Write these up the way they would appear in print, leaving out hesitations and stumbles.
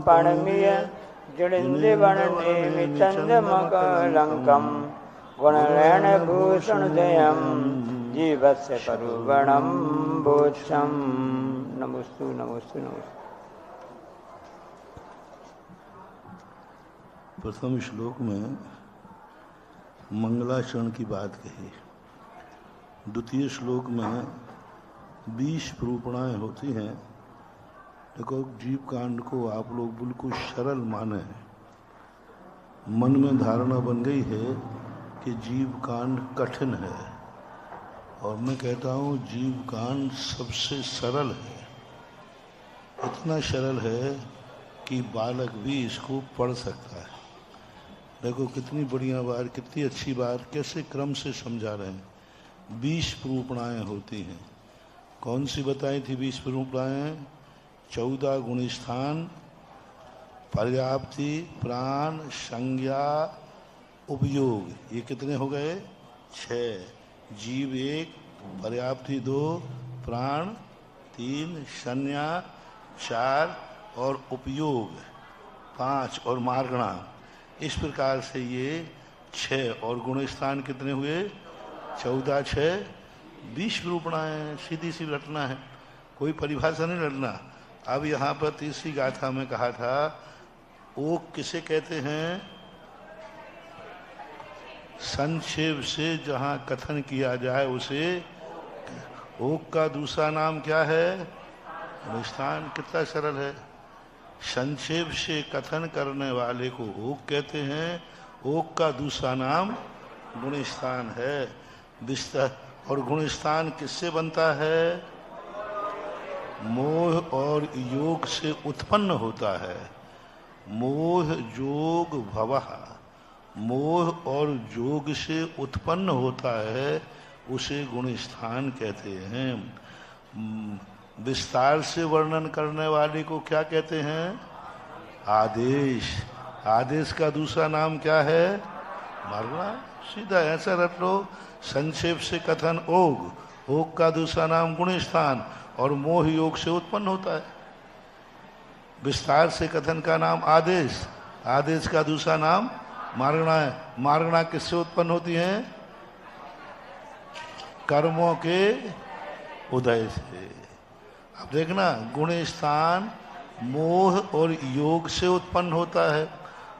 पणमिय जडिन्दिवणनेमिचन्द्रमकलङ्कं गुणलेण भूषणदयं जीवस्य करुवणं बोच्छं। नमोस्तु नमोस्तु नमोस्तु। प्रथम श्लोक में मंगलाचरण की बात कही। द्वितीय श्लोक में 20 रूपणाएं होती हैं। देखो, जीव कांड को आप लोग बिल्कुल सरल माने हैं। मन में धारणा बन गई है कि जीव कांड कठिन है, और मैं कहता हूँ जीव कांड सबसे सरल है। इतना सरल है कि बालक भी इसको पढ़ सकता है। देखो कितनी बढ़िया बात, कितनी अच्छी बात, कैसे क्रम से समझा रहे हैं। 20 रूपणाएं होती हैं। कौन सी बताई थी 20 रूपणाएं? 14 गुणस्थान, पर्याप्ति, प्राण, संज्ञा, उपयोग। ये कितने हो गए? 6। जीव 1, पर्याप्ति 2, प्राण 3, संज्ञा 4 और उपयोग 5 और मार्गणा। इस प्रकार से ये 6 और गुणस्थान कितने हुए? 14, 6, 20 रूपणाएं। सीधी सी रटना है, कोई परिभाषा नहीं रटना। अब यहाँ पर तीसरी गाथा में कहा था, ओक किसे कहते हैं? संक्षेप से जहाँ कथन किया जाए उसे। ओक का दूसरा नाम क्या है? गुणस्थान। कितना सरल है। संक्षेप से कथन करने वाले को ओक कहते हैं। ओक का दूसरा नाम गुणस्थान है। विस्तार और गुणस्थान किससे बनता है? मोह और योग से उत्पन्न होता है। मोह योग भवः, मोह और योग से उत्पन्न होता है, उसे गुणस्थान कहते हैं। विस्तार से वर्णन करने वाले को क्या कहते हैं? आदेश। आदेश का दूसरा नाम क्या है? मार्गणा। सीधा ऐसा रट लो। संक्षेप से कथन ओग, ओग का दूसरा नाम गुणस्थान, और मोह योग से उत्पन्न होता है। विस्तार से कथन का नाम आदेश, आदेश का दूसरा नाम मार्गणा है। मार्गणा किससे उत्पन्न होती है? कर्मों के उदय से। अब देखना, गुणस्थान मोह और योग से उत्पन्न होता है,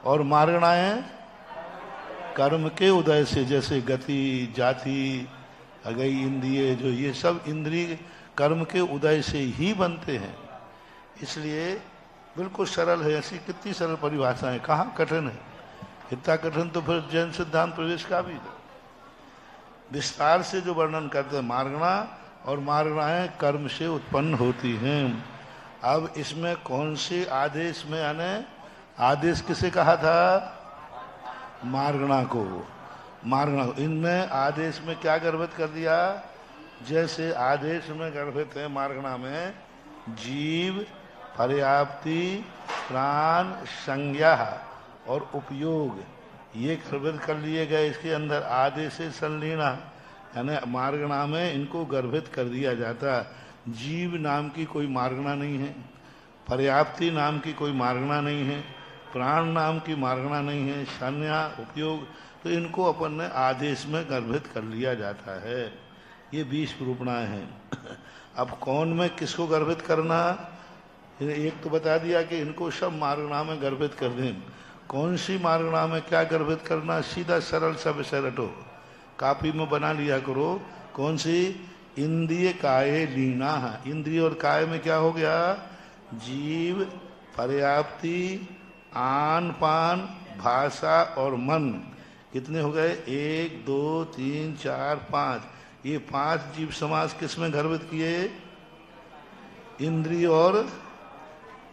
और मार्गणाएं कर्म के उदय से। जैसे गति, जाति, अगई, इंद्रिय, जो ये सब इंद्रिय कर्म के उदय से ही बनते हैं। इसलिए बिल्कुल सरल है। ऐसी कितनी सरल परिभाषा है, कहाँ कठिन है। इतना कठिन तो फिर जैन सिद्धांत प्रवेश का भी है। विस्तार से जो वर्णन करते हैं मार्गणा, और मार्गणाएं कर्म से उत्पन्न होती हैं। अब इसमें कौन से आदेश में आने? आदेश किसे कहा था? मार्गणा को। मार्गणा, इनमें आदेश में क्या गर्भित कर दिया? जैसे आदेश में गर्भित है मार्गणा में जीव, पर्याप्ति, प्राण, संज्ञा और उपयोग, ये गर्भित कर लिए गए। इसके अंदर आदेश से संलीना, यानी मार्गणा में इनको गर्भित कर दिया जाता। जीव नाम की कोई मार्गणा नहीं है, पर्याप्ति नाम की कोई मार्गणा नहीं है, प्राण नाम की मार्गणा नहीं है, संज्ञा, उपयोग, तो इनको अपन ने आदेश में गर्भित कर लिया जाता है। ये 20 रूपणाएं हैं। अब कौन में किसको गर्भित करना? एक तो बता दिया कि इनको सब मार्गणा में गर्भित कर दें। कौन सी मार्गणा में क्या गर्भित करना? सीधा सरल सा विषय रटो, कापी में बना लिया करो। कौन सी? इंद्रिय काय लीना। इंद्रिय और काय में क्या हो गया? जीव, पर्याप्ति, आन पान, भाषा और मन। कितने हो गए? 1 2 3 4 5। ये 5 जीव समास किस में गर्भित किए? इंद्रिय और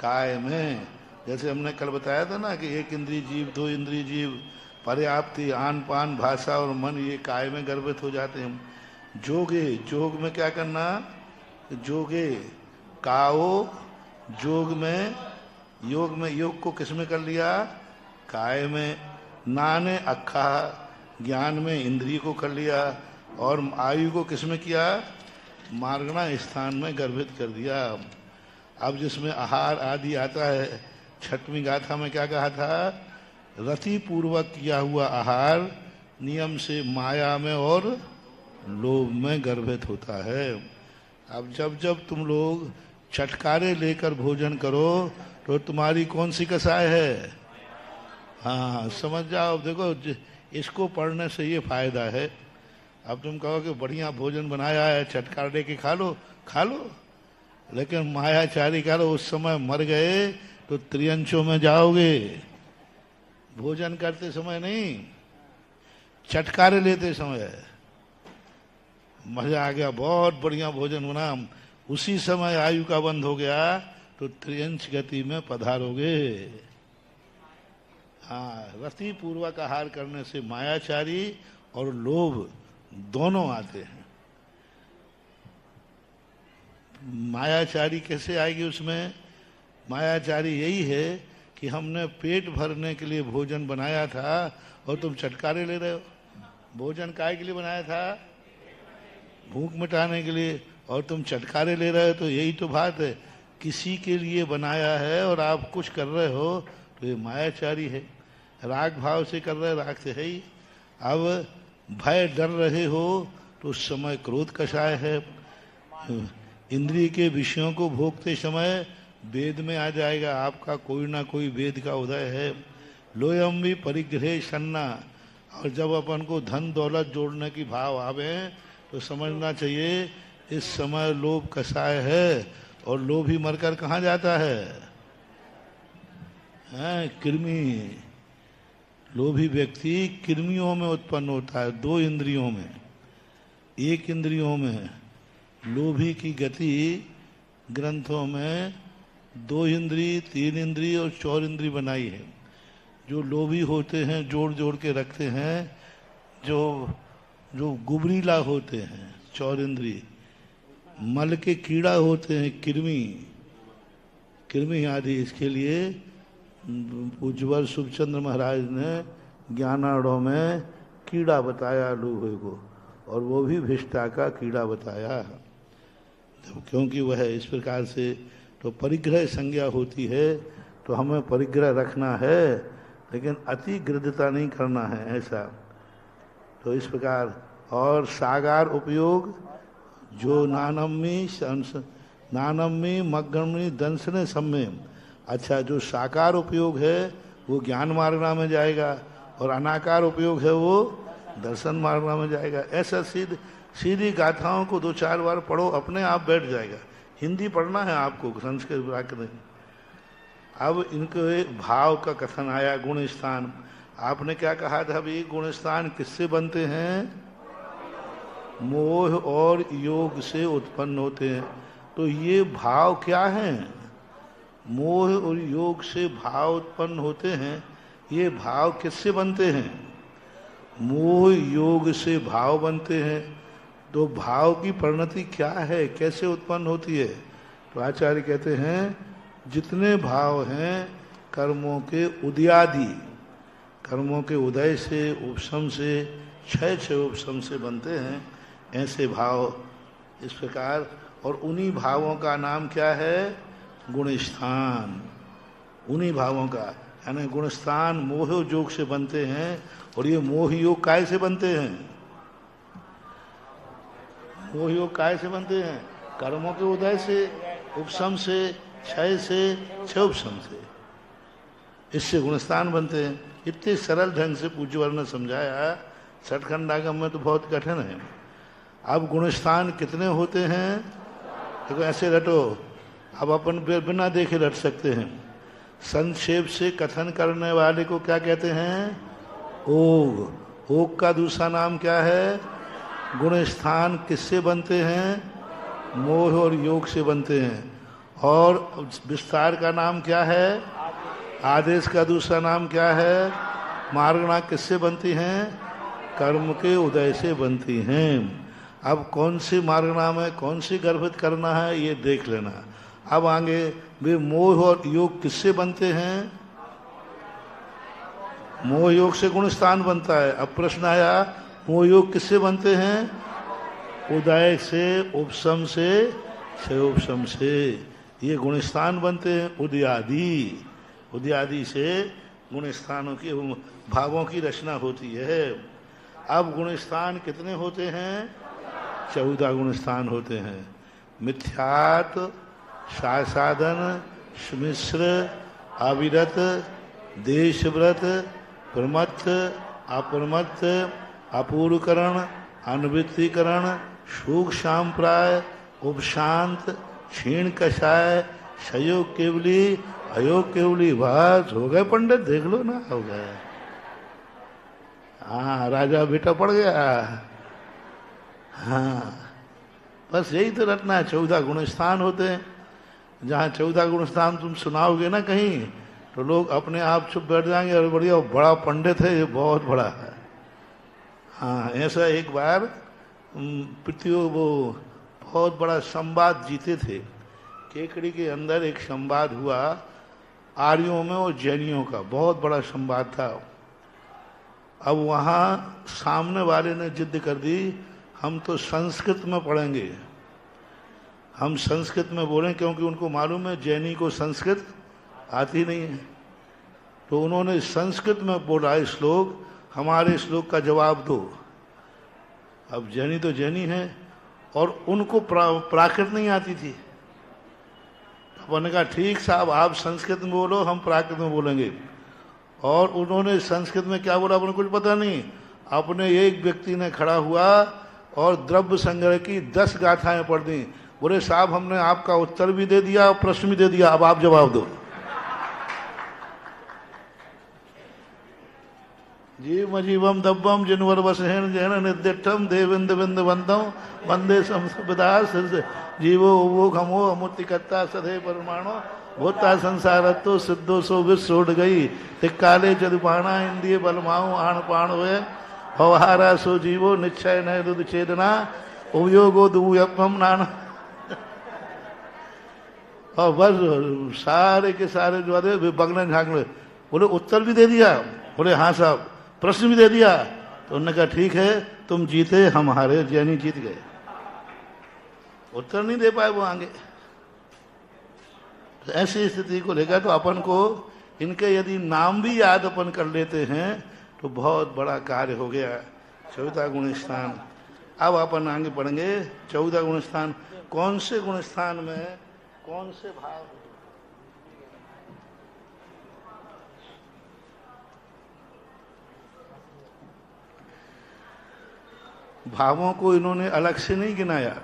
काय में। जैसे हमने कल बताया था ना कि एक इंद्रिय जीव, दो इंद्रिय जीव, पर्याप्ति, आन पान, भाषा और मन, ये काय में गर्भित हो जाते हैं। जोगे, जोग में क्या करना, जोगे काओ, जोग में, योग में, योग को किस में कर लिया, काय में। नाने अखा, ज्ञान में इंद्रिय को कर लिया, और आयु को किस में किया, मार्गणा स्थान में गर्भित कर दिया। अब जिसमें आहार आदि आता है, छठवीं गाथा में क्या कहा था, रति पूर्वक किया हुआ आहार नियम से माया में और लोभ में गर्भित होता है। अब जब जब तुम लोग चटकारे लेकर भोजन करो तो तुम्हारी कौन सी कसाय है, हाँ समझ जाओ। देखो इसको पढ़ने से ये फायदा है। अब तुम कहो कि बढ़िया भोजन बनाया है, चटकार दे के खा लो, खा लो, लेकिन मायाचारी करो उस समय मर गए तो त्रियंचों में जाओगे। भोजन करते समय नहीं, चटकारे लेते समय। मजा आ गया, बहुत बढ़िया भोजन बना, उसी समय आयु का बंद हो गया तो त्रियंच गति में पधारोगे। हाँ, रति पूर्वक आहार करने से मायाचारी और लोभ दोनों आते हैं। मायाचारी कैसे आएगी उसमें, मायाचारी यही है कि हमने पेट भरने के लिए भोजन बनाया था और तुम चटकारे ले रहे हो। भोजन काय के लिए बनाया था, भूख मिटाने के लिए, और तुम चटकारे ले रहे हो। तो यही तो बात है, किसी के लिए बनाया है और आप कुछ कर रहे हो तो ये मायाचारी है। राग भाव से कर रहे, राग से है ही। अब भय डर रहे हो तो उस समय क्रोध कषाय है। इंद्रिय के विषयों को भोगते समय वेद में आ जाएगा, आपका कोई ना कोई वेद का उदय है। लोयम भी परिग्रह सन्ना, और जब अपन को धन दौलत जोड़ने की भाव आवे तो समझना चाहिए इस समय लोभ कषाय है, और लोभ ही मरकर कहाँ जाता है, कृमि। लोभी व्यक्ति कृमियों में उत्पन्न होता है, दो इंद्रियों में। एक इंद्रियों में लोभी की गति ग्रंथों में दो इंद्री, तीन इंद्री और चौर इंद्री बनाई है। जो लोभी होते हैं जोड़ जोड़ के रखते हैं, जो जो गुबरीला होते हैं चौर इंद्री, मल के कीड़ा होते हैं कृमि, कृमि आदि। इसके लिए पूज्यवर शुभचंद्र महाराज ने ज्ञानाड़ों में कीड़ा बताया लोहे को, और वो भी भिष्टा का कीड़ा बताया, क्योंकि वह इस प्रकार से तो परिग्रह संज्ञा होती है। तो हमें परिग्रह रखना है, लेकिन अति गृद्धता नहीं करना है, ऐसा। तो इस प्रकार। और सागार उपयोग जो नानम्मी मग्गम्मी दंसने सम्मे, अच्छा जो साकार उपयोग है वो ज्ञान मार्गना में जाएगा, और अनाकार उपयोग है वो दर्शन मार्गना में जाएगा। ऐसा सीधी गाथाओं को 2-4 बार पढ़ो, अपने आप बैठ जाएगा। हिंदी पढ़ना है आपको, संस्कृत वाक्य नहीं। अब इनको एक भाव का कथन आया, गुण स्थान। आपने क्या कहा था अभी, गुण स्थान किससे बनते हैं, मोह और योग से उत्पन्न होते हैं। तो ये भाव क्या हैं, मोह और योग से भाव उत्पन्न होते हैं। ये भाव किससे बनते हैं, मोह योग से भाव बनते हैं। तो भाव की परिणति क्या है, कैसे उत्पन्न होती है। तो आचार्य कहते हैं जितने भाव हैं कर्मों के उदयादि, कर्मों के उदय से, उपशम से, क्षय उपशम से बनते हैं, ऐसे भाव इस प्रकार। और उन्हीं भावों का नाम क्या है, गुणस्थान। उन्हीं भावों का यानी गुणस्थान मोह योग से बनते हैं। और ये मोह योग काय से बनते हैं, मोह योग काय से बनते हैं, कर्मों के उदय से, उपशम से, क्षय से, क्षय उपशम से, इससे गुणस्थान बनते हैं। इतने सरल ढंग से पूज्यवर ने समझाया। सठखंडागम में तो बहुत कठिन है। अब गुणस्थान कितने होते हैं, देखो ऐसे रटो, अब अपन बिना देखे रट सकते हैं। संक्षेप से कथन करने वाले को क्या कहते हैं, ओग। ओग का दूसरा नाम क्या है, गुणस्थान। किससे बनते हैं, मोह और योग से बनते हैं। और विस्तार का नाम क्या है? आदेश का दूसरा नाम क्या है? मार्गणा किससे बनती हैं? कर्म के उदय से बनती हैं। अब कौन सी मार्गणा में कौन सी गर्भित करना है ये देख लेना। अब आगे वे मोह और योग किससे बनते हैं? मोह योग से गुण स्थान बनता है। अब प्रश्न आया मोह योग किससे बनते हैं? उदय से, उपशम से, क्षयोपशम से ये गुण स्थान बनते हैं। उदयादि, उदयादि से गुण स्थानों की, भावों की रचना होती है। अब गुण स्थान कितने होते हैं? 14 गुण स्थान होते हैं। मिथ्यात, साधन, मिश्र, अविरत, देशव्रत, प्रमत्त, अप्रमत्त, अपूर्वकरण, अनवृत्तिकरण, सूख शाम्प्राय, उपशांत, क्षीण कषाय, सयोग केवली, अयोग केवली। बस हो गए पंडित, देख लो ना, हो गए। हाँ, राजा बेटा पड़ गया। हाँ, बस यही तो रटना है। 14 गुण स्थान होते हैं। जहाँ 14 गुण स्थान तुम सुनाओगे ना कहीं, तो लोग अपने आप चुप बैठ जाएंगे और बढ़िया बड़ा पंडित है, ये बहुत बड़ा है। हाँ, ऐसा एक बार वो बहुत बड़ा संवाद जीते थे। केकड़ी के अंदर एक संवाद हुआ आर्यों में और जैनियों का, बहुत बड़ा संवाद था। अब वहाँ सामने वाले ने जिद कर दी हम तो संस्कृत में पढ़ेंगे, हम संस्कृत में बोलें, क्योंकि उनको मालूम है जैनी को संस्कृत आती नहीं है। तो उन्होंने संस्कृत में बोला श्लोक, हमारे श्लोक का जवाब दो। अब जैनी तो जैनी है और उनको प्राकृत नहीं आती थी। उन्होंने कहा ठीक साहब, आप संस्कृत में बोलो, हम प्राकृत में बोलेंगे। और उन्होंने संस्कृत में क्या बोला अपने कुछ पता नहीं। अपने एक व्यक्ति ने खड़ा हुआ और द्रव्य संग्रह की 10 गाथाएं पढ़ दी। बोले साहब हमने आपका उत्तर भी दे दिया, प्रश्न भी दे दिया, अब आप जवाब दो। जीव जीवम दब्बम जिनवर वसहेन जैन निर्दिष्टम देविंद बिंद बंदम वंदे संसदास जीवो वो घमो अमूर्तिकत्ता सदे परमाणु भूता संसारत्तो सिद्धो सो विश्व उड़ गई तिक्काले चदुपाणा इंद्रिय बलमाऊ आण पाण हुए भवहारा सो जीवो निश्चय नय दुद चेतना उपयोगो दुयपम नाना। और बस सारे के सारे जो आते बगने झांकने। बोले उत्तर भी दे दिया? बोले हाँ साहब। प्रश्न भी दे दिया? तो उन्होंने कहा ठीक है तुम जीते, हम हारे, जैनी जीत गए। उत्तर नहीं दे पाए वो आगे। तो ऐसी स्थिति को लेकर तो अपन को इनके यदि नाम भी याद अपन कर लेते हैं तो बहुत बड़ा कार्य हो गया। 14 गुण स्थान। अब अपन आगे पढ़ेंगे 14 गुण स्थान। कौन से गुण स्थान में कौन से भाव? भावों को इन्होंने अलग से नहीं गिनाया,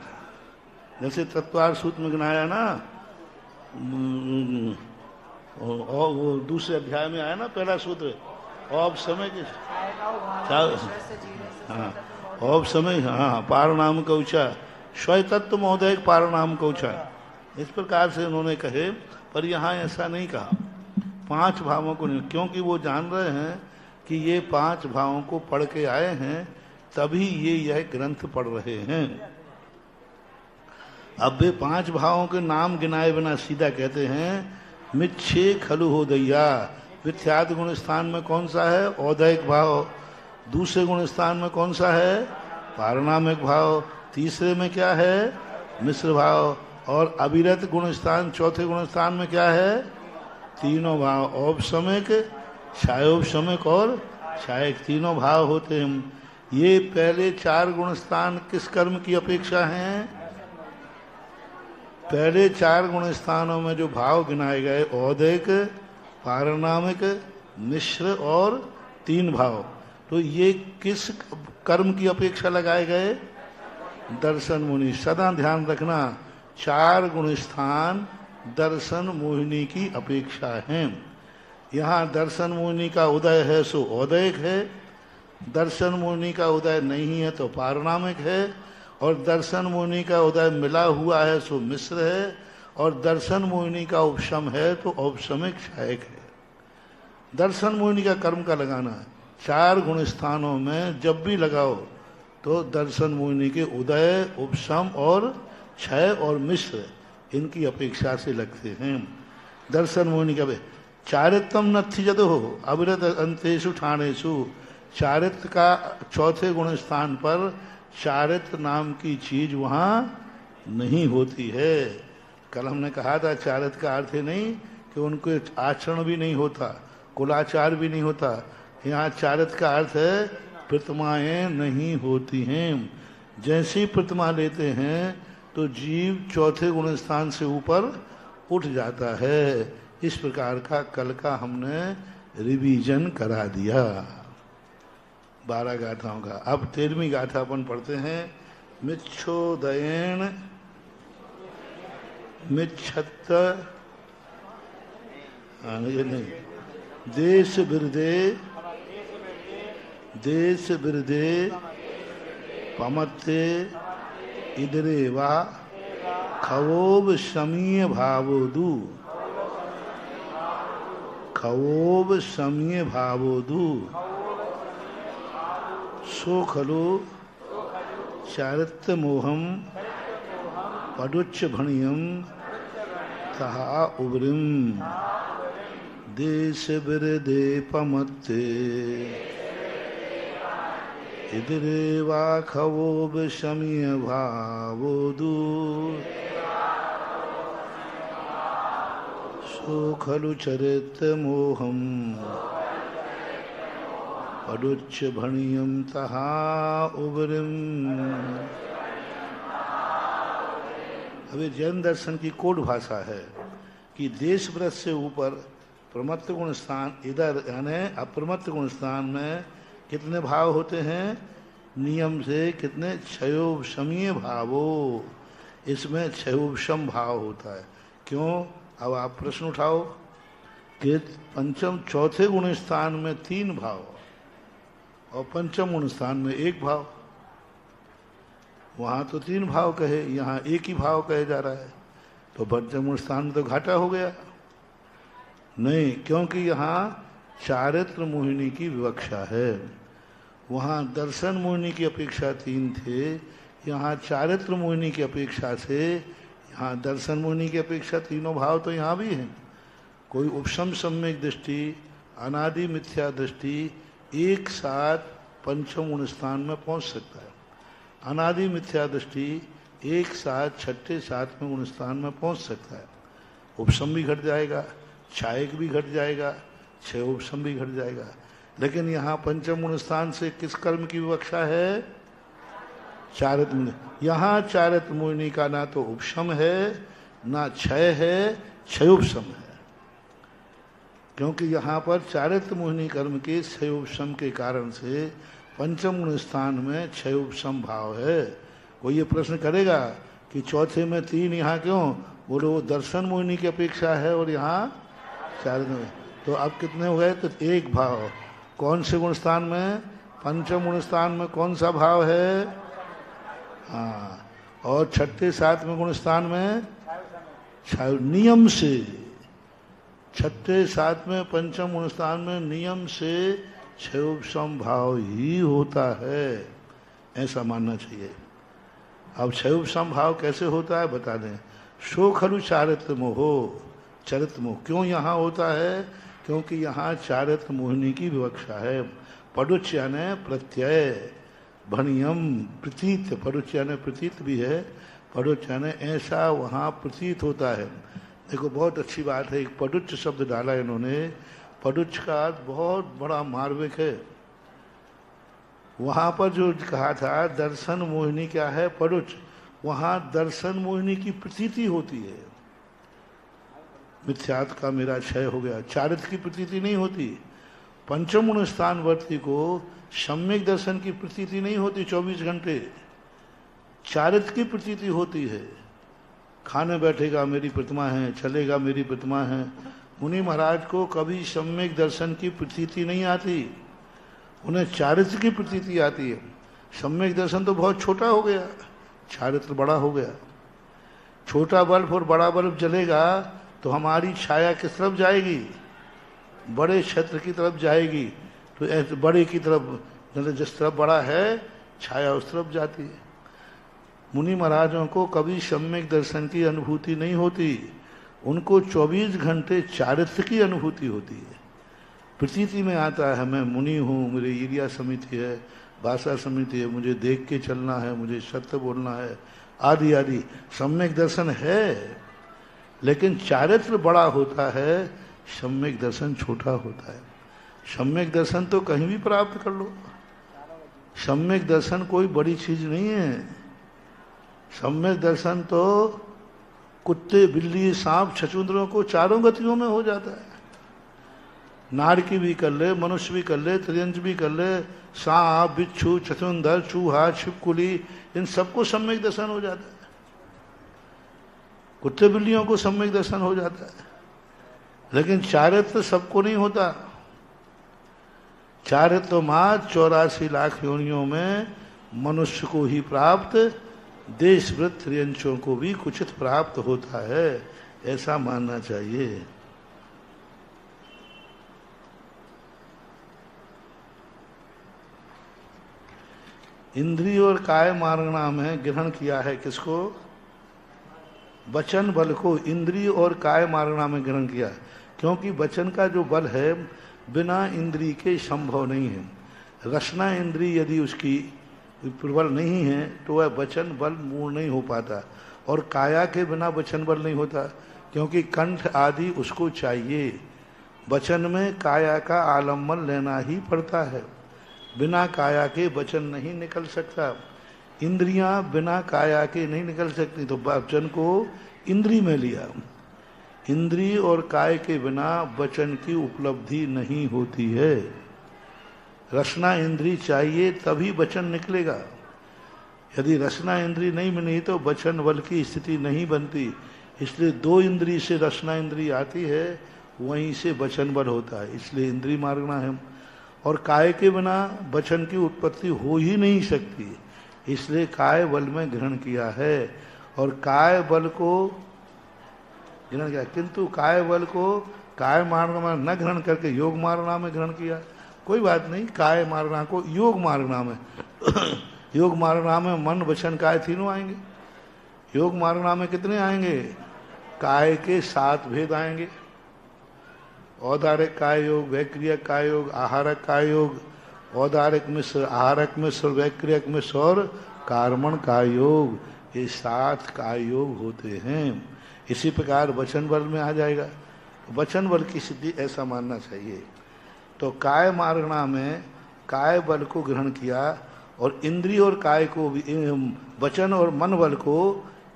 जैसे तत्वार सूत्र में गिनाया ना, और वो दूसरे अध्याय में आया ना पहला सूत्र, औप समय के, हाँ औप समय, हाँ पार नाम का ऊंचा, स्वतत्व महोदय पार नाम का ऊंचा, इस प्रकार से उन्होंने कहे। पर यहाँ ऐसा नहीं कहा 5 भावों को नहीं, क्योंकि वो जान रहे हैं कि ये 5 भावों को पढ़ के आए हैं, तभी ये यह ग्रंथ पढ़ रहे हैं। अब वे 5 भावों के नाम गिनाए बिना सीधा कहते हैं मिच्छे खलु हो दैया। विख्यात गुण स्थान में कौन सा है? औदैक भाव। दूसरे गुण स्थान में कौन सा है? पारनामिक भाव। तीसरे में क्या है? मिश्र भाव। और अविरत गुण स्थान चौथे गुण स्थान में क्या है? तीनों भाव, औपसमिक, क्षयोपशमिक और क्षयिक, तीनों भाव होते हैं। ये पहले 4 गुण स्थान किस कर्म की अपेक्षा हैं? पहले 4 गुण स्थानों में जो भाव गिनाए गए, औदैक, पारनामिक, मिश्र और 3 भाव, तो ये किस कर्म की अपेक्षा लगाए गए? दर्शन मुनि। सदा ध्यान रखना 4 गुण स्थान दर्शन मोहिनी की अपेक्षा है। यहाँ दर्शन मोहिनी का उदय है सो औदैक है, दर्शन मोहिनी का उदय नहीं है तो पारनामिक है, और दर्शन मोहिनी का उदय मिला हुआ है सो मिश्र है, और दर्शन मोहिनी का उपशम है तो औपशमिक सहायक है। दर्शन मोहिनी का कर्म का लगाना है। 4 गुण स्थानों में जब भी लगाओ तो दर्शन मोहिनी के उदय, उपशम और क्षय और मिश्र इनकी अपेक्षा से लगते हैं। दर्शन मोहिनी का चारित्रम नथि जद हो अविरत अंतेषु ठाणेषु। चारित्र का चौथे गुण स्थान पर चारित्र नाम की चीज वहां नहीं होती है। कल हमने कहा था चारित्र का अर्थ नहीं कि उनको आचरण भी नहीं होता, कुलाचार भी नहीं होता। यहाँ चारित्र का अर्थ है प्रतिमाएं नहीं होती हैं। जैसी प्रतिमा लेते हैं तो जीव चौथे गुण स्थान से ऊपर उठ जाता है। इस प्रकार का कल का हमने रिवीजन करा दिया 12 गाथाओं का। अब 13वीं गाथा अपन पढ़ते हैं। मिच्छोदयेन मिच्छत्त ये नहीं देश बिरदे पमत्ते इधरे वा खवोब समीय भावोदू। खवोब समीय भावोदू सो खलु चारित्र मोहम पडुच्च भणियम तहा उबरिम देश बिरदे पमत्ते इधरे वा खवोब समीय भावोदू सो खलु चरित्र मोहम पडुच्च भणियम तहा उबरिम। अभी जैन दर्शन की कोड भाषा है कि देश व्रत से ऊपर प्रमत्त गुण स्थान इधर यानी अप्रमत्त गुण स्थान में कितने भाव होते हैं? नियम से कितने? क्षयोपशमीय भावो। इसमें क्षयोपशम भाव होता है। क्यों? अब आप प्रश्न उठाओ कि पंचम चौथे गुण स्थान में 3 भाव और पंचम गुण स्थान में 1 भाव। वहां तो 3 भाव कहे, यहाँ 1 ही भाव कहे जा रहा है, तो पंचम गुण स्थान में तो घाटा हो गया। नहीं, क्योंकि यहाँ चारित्र मोहिनी की विवक्षा है। वहाँ दर्शन मोहिनी की अपेक्षा 3 थे, यहाँ चारित्र मोहिनी की अपेक्षा से यहाँ दर्शन मोहिनी की अपेक्षा 3 भाव तो यहाँ भी हैं। कोई उपशम सम्यक दृष्टि, अनादि मिथ्या दृष्टि एक साथ पंचम गुण स्थान में पहुँच सकता है। अनादि मिथ्या दृष्टि एक साथ छठे 7वें गुण स्थान में पहुँच सकता है। उपशम भी घट जाएगा, छायक भी घट जाएगा, क्षय उपशम भी घट जाएगा। लेकिन यहाँ पंचम गुण स्थान से किस कर्म की विवक्षा है? चारित्र मोहिनी। यहाँ चारित्र मोहिनी का ना तो उपशम है ना क्षय है, क्षयोपशम है। क्योंकि यहाँ पर चारित्र मोहिनी कर्म के क्षयोपशम के कारण से पंचम गुण स्थान में क्षयोपशम भाव है। वो ये प्रश्न करेगा कि चौथे में 3 यहाँ क्यों? बोलो वो दर्शन मोहिनी की अपेक्षा है और यहाँ चारित्र में। तो अब कितने हो गए? तो 1 भाव। कौन से गुण स्थान में? पंचम गुण स्थान में कौन सा भाव है? हाँ, और छठे 7वें गुण स्थान में नियम से, छठे 7वें पंचम गुण स्थान में नियम से क्षयोपशम भाव ही होता है, ऐसा मानना चाहिए। अब क्षयोपशम भाव कैसे होता है बता दें। सो खलु चारित्र मोहो, चरित्र मोह क्यों यहाँ होता है? क्योंकि यहाँ चारित्र मोहिनी की विवक्षा है। पडुच्च यानी प्रत्यय, भणियम प्रतीत, पडुच्च यानी प्रतीत भी है, पडुच्च यानी ऐसा वहाँ प्रतीत होता है। देखो बहुत अच्छी बात है, एक पडुच्च शब्द डाला इन्होंने। पडुच्च का अर्थ बहुत बड़ा मार्मिक है। वहाँ पर जो कहा था दर्शन मोहिनी क्या है? पडुच्च। वहाँ दर्शन मोहिनी की प्रतीति होती है। मिथ्यात्व का मेरा क्षय हो गया, चारित्र की प्रतीति नहीं होती। पंचम गुण स्थानवर्ती को सम्यक दर्शन की प्रतीति नहीं होती 24 घंटे, चारित्र की प्रतीति होती है। खाने बैठेगा मेरी प्रतिमा है, चलेगा मेरी प्रतिमा है। मुनि महाराज को कभी सम्यक दर्शन की प्रतीति नहीं आती, उन्हें चारित्र की प्रतीति आती है। सम्यक दर्शन तो बहुत छोटा हो गया, चारित्र बड़ा हो गया। छोटा बल्ब और बड़ा बल्ब जलेगा तो हमारी छाया किस तरफ जाएगी? बड़े क्षेत्र की तरफ जाएगी। तो ऐसे बड़े की तरफ, मतलब जिस तरफ बड़ा है छाया उस तरफ जाती है। मुनि महाराजों को कभी सम्यक दर्शन की अनुभूति नहीं होती, उनको 24 घंटे चारित्र की अनुभूति होती है। प्रतीति में आता है मैं मुनि हूँ, मेरी ईर्ष्या समिति है, भाषा समिति है, मुझे देख के चलना है, मुझे सत्य बोलना है, आदि आदि। सम्यक दर्शन है, लेकिन चारित्र बड़ा होता है, सम्यक दर्शन छोटा होता है। सम्यक दर्शन तो कहीं भी प्राप्त कर लो, सम्यक दर्शन कोई बड़ी चीज नहीं है। सम्यक दर्शन तो कुत्ते, बिल्ली, सांप, छछूंदरों को चारों गतियों में हो जाता है। नार की भी कर ले, मनुष्य भी कर ले, त्रियंच भी कर ले, सांप, बिच्छू, छछूंदर, चूहा, छिपकुली, इन सबको सम्यक दर्शन हो जाता है। कुत्ते बिल्लियों को सम्यक दर्शन हो जाता है, लेकिन चारित्र सबको नहीं होता। चारित्र मात्र 84 लाख योनियों में मनुष्य को ही प्राप्त, देशवृत त्रियंचों को भी कुचित प्राप्त होता है, ऐसा मानना चाहिए। इंद्रिय और काय मार्गणा में ग्रहण किया है किसको? वचन बल को इंद्रिय और काय मार्गणा में ग्रहण किया, क्योंकि वचन का जो बल है बिना इंद्रिय के संभव नहीं है। रसना इंद्रिय यदि उसकी प्रबल नहीं है तो वह वचन बल मूल नहीं हो पाता, और काया के बिना वचन बल नहीं होता, क्योंकि कंठ आदि उसको चाहिए। वचन में काया का आलम्बन लेना ही पड़ता है, बिना काया के वचन नहीं निकल सकता। इंद्रियां बिना काया के नहीं निकल सकती, तो वचन को इंद्रिय में लिया। इंद्रिय और काय के बिना वचन की उपलब्धि नहीं होती है। रसना इंद्रिय चाहिए तभी वचन निकलेगा। यदि रसना इंद्रिय नहीं मिली तो वचन बल की स्थिति नहीं बनती। इसलिए 2 इंद्रिय से रसना इंद्रिय आती है, वहीं से वचन बल होता है, इसलिए इंद्रिय मार्गना है। और काय के बिना वचन की उत्पत्ति हो ही नहीं सकती, इसलिए काय बल में ग्रहण किया है। और काय बल को ग्रहण किया, किंतु काय बल को काय मार्गना में न ग्रहण करके योग मार्गना में ग्रहण किया। कोई बात नहीं, काय मार्गना को योग मार्गना में योग मार्गना में मन वचन काय तीनों आएंगे। योग मार्गना में कितने आएंगे? काय के 7 भेद आएंगे। औदारिक काय योग, वैक्रियक काय योग, आहारक काय योग, औदारिक मिश्र, आहारक मिश्र, वैक्रियक मिश्र और कार्मण काय योग, ये 7 काय योग होते हैं। इसी प्रकार वचन बल में आ जाएगा। वचन बल की सिद्धि ऐसा मानना चाहिए। तो काय मार्गणा में काय बल को ग्रहण किया, और इंद्रिय और काय को भी, वचन और मन बल को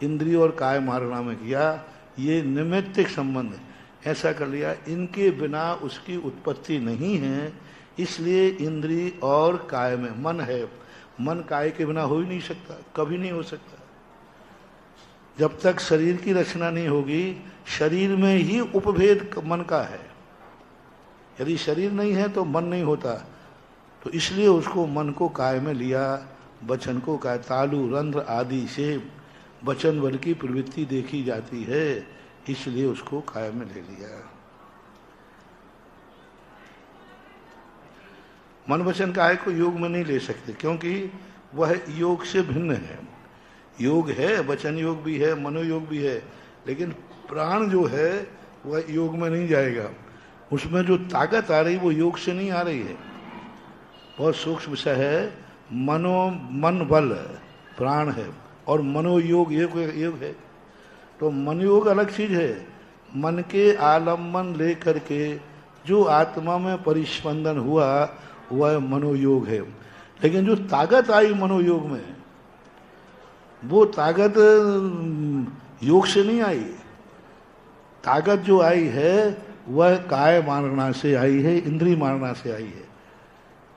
इंद्रिय और काय मार्गणा में किया। ये निमित्तिक संबंध है, ऐसा कर लिया। इनके बिना उसकी उत्पत्ति नहीं है, इसलिए इंद्रिय और काय में मन है। मन काय के बिना हो ही नहीं सकता, कभी नहीं हो सकता। जब तक शरीर की रचना नहीं होगी, शरीर में ही उपभेद मन का है। यदि शरीर नहीं है तो मन नहीं होता, तो इसलिए उसको मन को काय में लिया, वचन को काय। तालु, रंध्र आदि से वचन बल की प्रवृत्ति देखी जाती है, इसलिए उसको काय में ले लिया। मन वचन काय को योग में नहीं ले सकते, क्योंकि वह योग से भिन्न है। योग है, वचन योग भी है, मनोयोग भी है, लेकिन प्राण जो है वह योग में नहीं जाएगा। उसमें जो ताकत आ रही वो योग से नहीं आ रही है। बहुत सूक्ष्म विषय है। मन बल प्राण है और मनोयोग योग है। तो मनोयोग अलग चीज है। मन के आलम्बन लेकर के जो आत्मा में परिस्पंदन हुआ वह मनोयोग है। लेकिन जो ताकत आई मनोयोग में, वो ताकत योग से नहीं आई। ताकत जो आई है वह काय मार्गणा से आई है, इंद्रिय मार्गणा से आई है।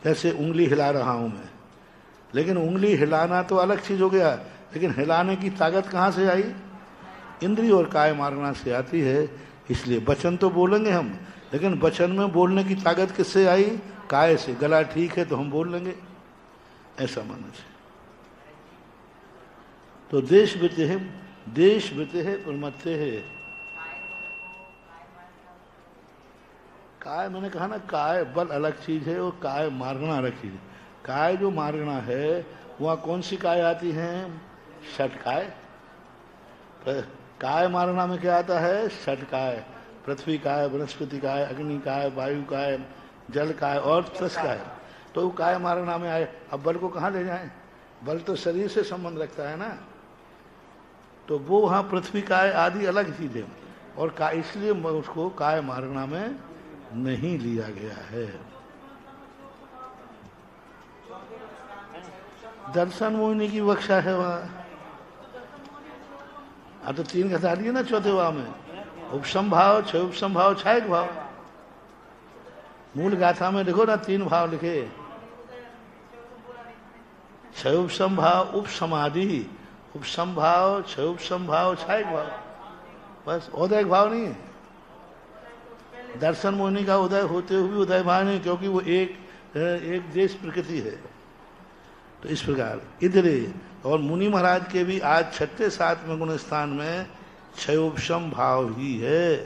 जैसे उंगली हिला रहा हूं मैं, लेकिन उंगली हिलाना तो अलग चीज हो गया, लेकिन हिलाने की ताकत कहाँ से आई? इंद्रिय और काय मार्गणा से आती है। इसलिए वचन तो बोलेंगे हम, लेकिन वचन में बोलने की ताकत किससे आई? काय से। गला ठीक है तो हम बोल लेंगे, ऐसा मानना चाहिए। तो देश वित्त है देश वृत्ति है प्रमत्ते है। काय मैंने कहा ना, काय बल अलग चीज है और काय मारना अलग चीज है। काय जो मारना है वहाँ कौन सी काय आती है? षट काय। काय मारना में क्या आता है? षट काय। पृथ्वी काय, वनस्पति काय, अग्नि काय, वायु काय, जल काय और तस काय। तो वो काय मारना में आए। अब बल को कहाँ ले जाएं? बल तो शरीर से संबंध रखता है ना, तो वो वहाँ पृथ्वी काय आदि अलग चीज है और काय, इसलिए उसको काय मारना में नहीं लिया गया है। दर्शन मोहिनी की वक्षा है वहाँ। अब तो 3 घटा दिए ना चौथे भाव में, उपसंभाव, छह उपसंभाव, छायक भाव। मूल गाथा में देखो ना 3 भाव लिखे, छह उपसंभाव, उपसमाधि, उपसंभाव, छह उपसंभाव, छायक भाव, बस उदयक भाव नहीं है। दर्शन मोहिनी का उदय होते हुए भी उदय भाव नहीं, क्योंकि वो एक देश प्रकृति है। तो इस प्रकार इधरे और मुनि महाराज के भी आज 6ठे 7वें गुण स्थान में 6 उपसम भाव ही है।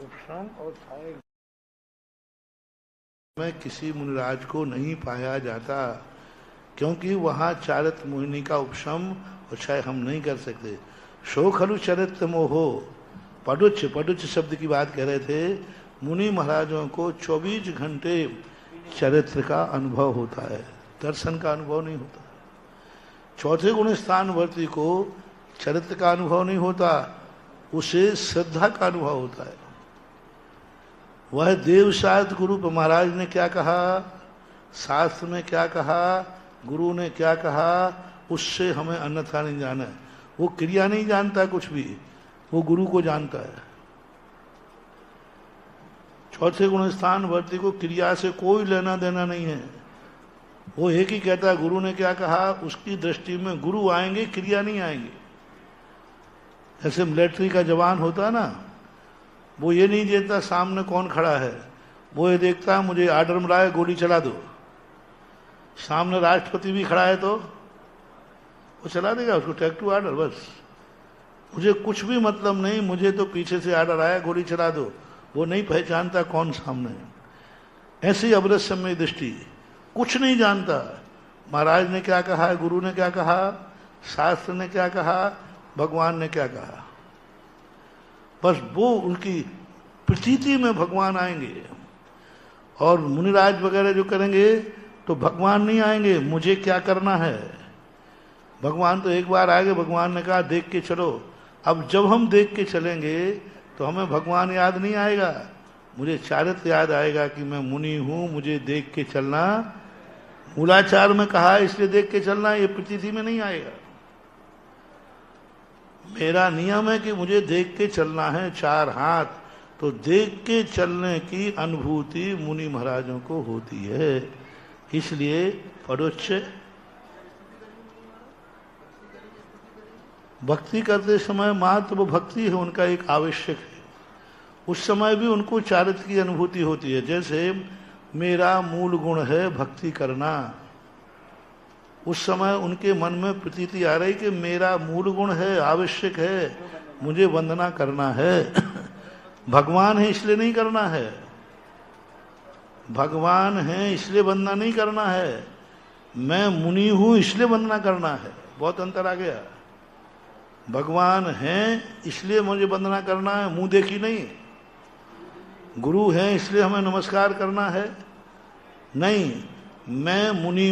उपसम और छायक में किसी मुनिराज को नहीं पाया जाता, क्योंकि वहां चारित्र मोहिनी का उपशम और क्षय हम नहीं कर सकते। शो खलु चरित्र मोहो, पडुच्च शब्द की बात कह रहे थे। मुनि महाराजों को 24 घंटे चरित्र का अनुभव होता है, दर्शन का अनुभव नहीं होता। चौथे गुण स्थान वर्ती को चरित्र का अनुभव नहीं होता, उसे श्रद्धा का अनुभव होता है। वह देवशास्त्र गुरु महाराज ने क्या कहा, शास्त्र में क्या कहा, गुरु ने क्या कहा, उससे हमें अन्यथा नहीं जाना है। वो क्रिया नहीं जानता कुछ भी, वो गुरु को जानता है। चौथे गुण स्थान वर्ती को क्रिया से कोई लेना देना नहीं है। वो एक ही कहता है गुरु ने क्या कहा, उसकी दृष्टि में गुरु आएंगे, क्रिया नहीं आएंगे। जैसे मिलिट्री का जवान होता है ना, वो ये नहीं देखता सामने कौन खड़ा है, वो ये देखता है मुझे आर्डर मिला है गोली चला दो। सामने राष्ट्रपति भी खड़ा है तो वो चला देगा उसको, टेक टू आर्डर, बस मुझे कुछ भी मतलब नहीं, मुझे तो पीछे से आर्डर आया गोली चला दो। वो नहीं पहचानता कौन सामने है। ऐसी अवरसम्य दृष्टि, कुछ नहीं जानता। महाराज ने क्या कहा, गुरु ने क्या कहा, शास्त्र ने क्या कहा, भगवान ने क्या कहा, बस वो उनकी प्रतीति में भगवान आएंगे। और मुनिराज वगैरह जो करेंगे तो भगवान नहीं आएंगे, मुझे क्या करना है। भगवान तो एक बार आएंगे, भगवान ने कहा देख के चलो। अब जब हम देख के चलेंगे तो हमें भगवान याद नहीं आएगा, मुझे चारित्र याद आएगा कि मैं मुनि हूं, मुझे देख के चलना। मूलाचार में कहा इसलिए देख के चलना, ये प्रतीति में नहीं आएगा। मेरा नियम है कि मुझे देख के चलना है, 4 हाथ, तो देख के चलने की अनुभूति मुनि महाराजों को होती है। इसलिए परोक्ष भक्ति करते समय मात्र वो भक्ति है उनका एक आवश्यक है, उस समय भी उनको चारित्र की अनुभूति होती है। जैसे मेरा मूल गुण है भक्ति करना, उस समय उनके मन में प्रतीति आ रही कि मेरा मूल गुण है, आवश्यक है, मुझे वंदना करना है। भगवान है इसलिए नहीं करना है, भगवान है इसलिए वंदना नहीं करना है, मैं मुनि हूं इसलिए वंदना करना है। बहुत अंतर आ गया। भगवान है इसलिए मुझे वंदना करना है, मुंह देखी नहीं। गुरु है इसलिए हमें नमस्कार करना है, नहीं, मैं मुनि